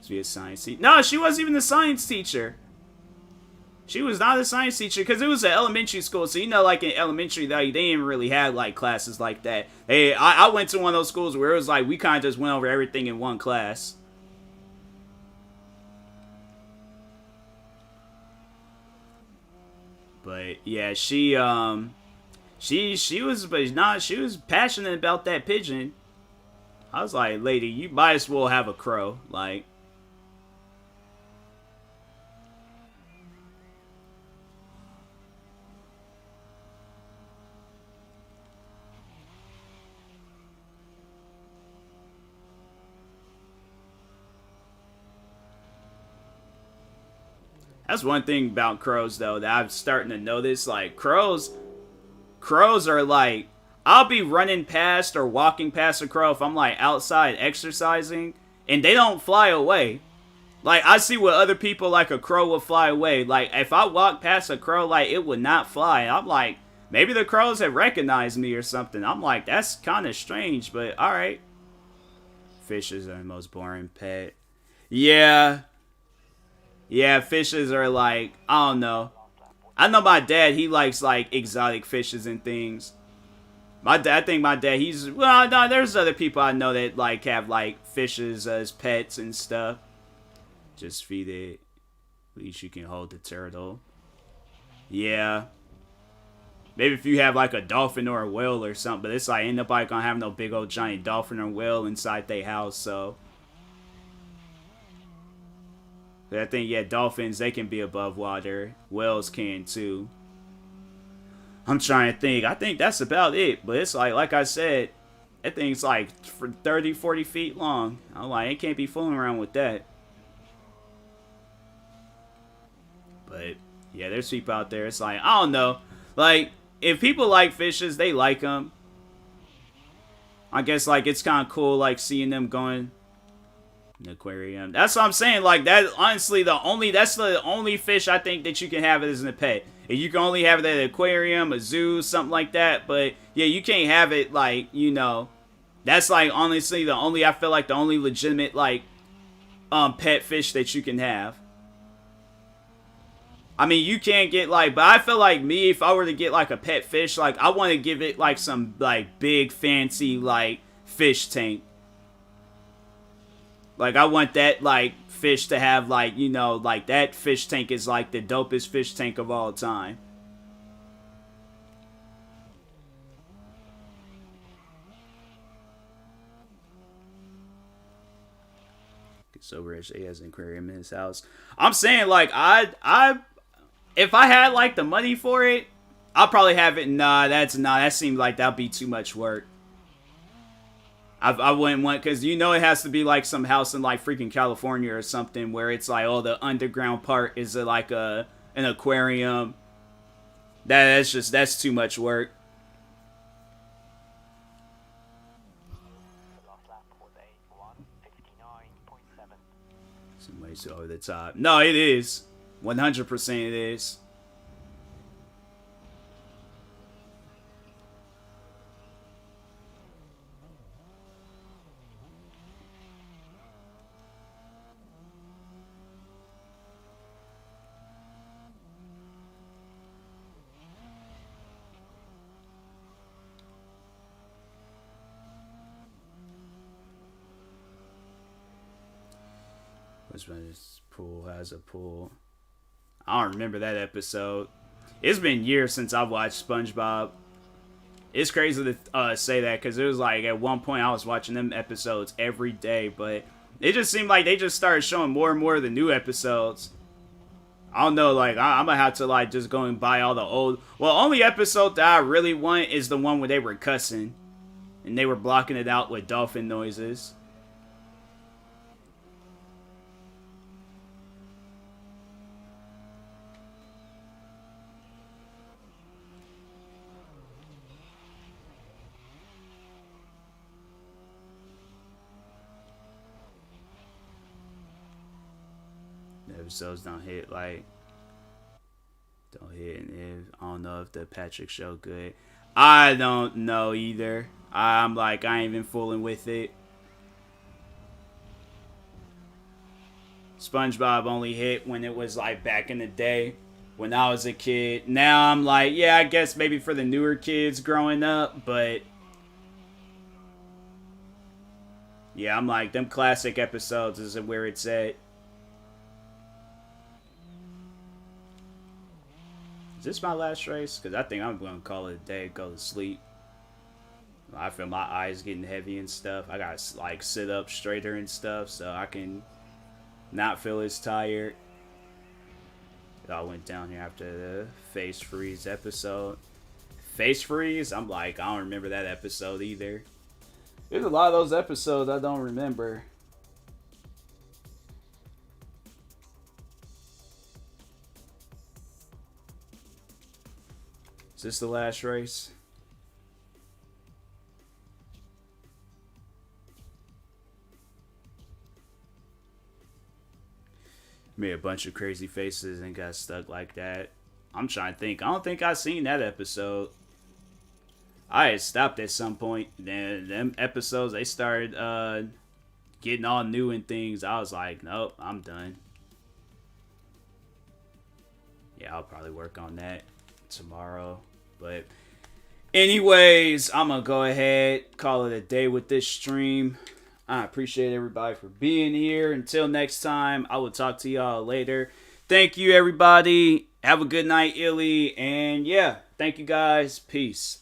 be a science teacher. No, she wasn't even a science teacher. She was not a science teacher because it was an elementary school. So, like in elementary, they didn't really have like classes like that. Hey, I went to one of those schools where it was like we kind of just went over everything in one class. But yeah, she She was, but not. She was passionate about that pigeon. I was like, lady, you might as well have a crow. Like, that's one thing about crows, though, that I'm starting to notice. Like, crows are like, I'll be running past or walking past a crow if I'm like outside exercising, and they don't fly away. Like, I see with other people, like, a crow will fly away. Like, if I walk past a crow, like, it would not fly. I'm like, maybe the crows have recognized me or something. I'm like, that's kind of strange, but alright. Fishes are the most boring pet. Yeah. Yeah, fishes are like, I don't know. I know my dad, he likes, like, exotic fishes and things. I think my dad, he's, well, no, there's other people I know that, like, have, like, fishes as pets and stuff. Just feed it. At least you can hold the turtle. Yeah. Maybe if you have, like, a dolphin or a whale or something, but it's like, ain't nobody gonna have no big old giant dolphin or whale inside their house, so. I think, yeah, dolphins, they can be above water. Whales can, too. I'm trying to think. I think that's about it. But it's like I said, that thing's like 30, 40 feet long. I'm like, it can't be fooling around with that. But, yeah, there's people out there. It's like, I don't know. Like, if people like fishes, they like them. I guess, like, it's kind of cool, like, seeing them going in the aquarium. That's what I'm saying. Like, that, honestly, that's the only fish I think that you can have as a pet. And you can only have it at an aquarium, a zoo, something like that. But, yeah, you can't have it, like, you know. That's, like, honestly, I feel like the only legitimate, like, pet fish that you can have. I mean, you can't get, like, but I feel like me, if I were to get, like, a pet fish, like, I want to give it, like, some, like, big, fancy, like, fish tank. Like, I want that, like, fish to have, like, you know, like, that fish tank is, like, the dopest fish tank of all time. So rich, he has an aquarium in his house. I'm saying, like, if I had, like, the money for it, I'll probably have it. That seems like that'd be too much work. I wouldn't want, because you know it has to be, like, some house in, like, freaking California or something where it's, like, oh, the underground part is, like, an aquarium. That's too much work. Some ways over the top. No, it is. 100% it is. This pool has a pool. I don't remember that episode. It's been years since I've watched SpongeBob. It's crazy to say that, because it was like at one point I was watching them episodes every day, but it just seemed like they just started showing more and more of the new episodes. I don't know, like, I'm gonna have to, like, just go and buy all the old. Well, only episode that I really want is the one where they were cussing and they were blocking it out with dolphin noises. Episodes don't hit, and if I don't know if the Patrick show good. I don't know either. I'm like, I ain't even fooling with it. SpongeBob only hit when it was like back in the day when I was a kid. Now I'm like, yeah, I guess maybe for the newer kids growing up, but yeah, I'm like, them classic episodes is where it's at. Is this my last race? Because I think I'm going to call it a day, go to sleep. I feel my eyes getting heavy and stuff. I got to like sit up straighter and stuff so I can not feel as tired. It all went down here after the face freeze episode. Face freeze? I'm like, I don't remember that episode either. There's a lot of those episodes I don't remember. Is this the last race? Made a bunch of crazy faces and got stuck like that. I'm trying to think. I don't think I seen that episode. I had stopped at some point. Then them episodes, they started getting all new and things. I was like, nope, I'm done. Yeah, I'll probably work on that tomorrow. But anyways, I'm going to go ahead, call it a day with this stream. I appreciate everybody for being here. Until next time, I will talk to y'all later. Thank you, everybody. Have a good night, Illy. And yeah, thank you guys. Peace.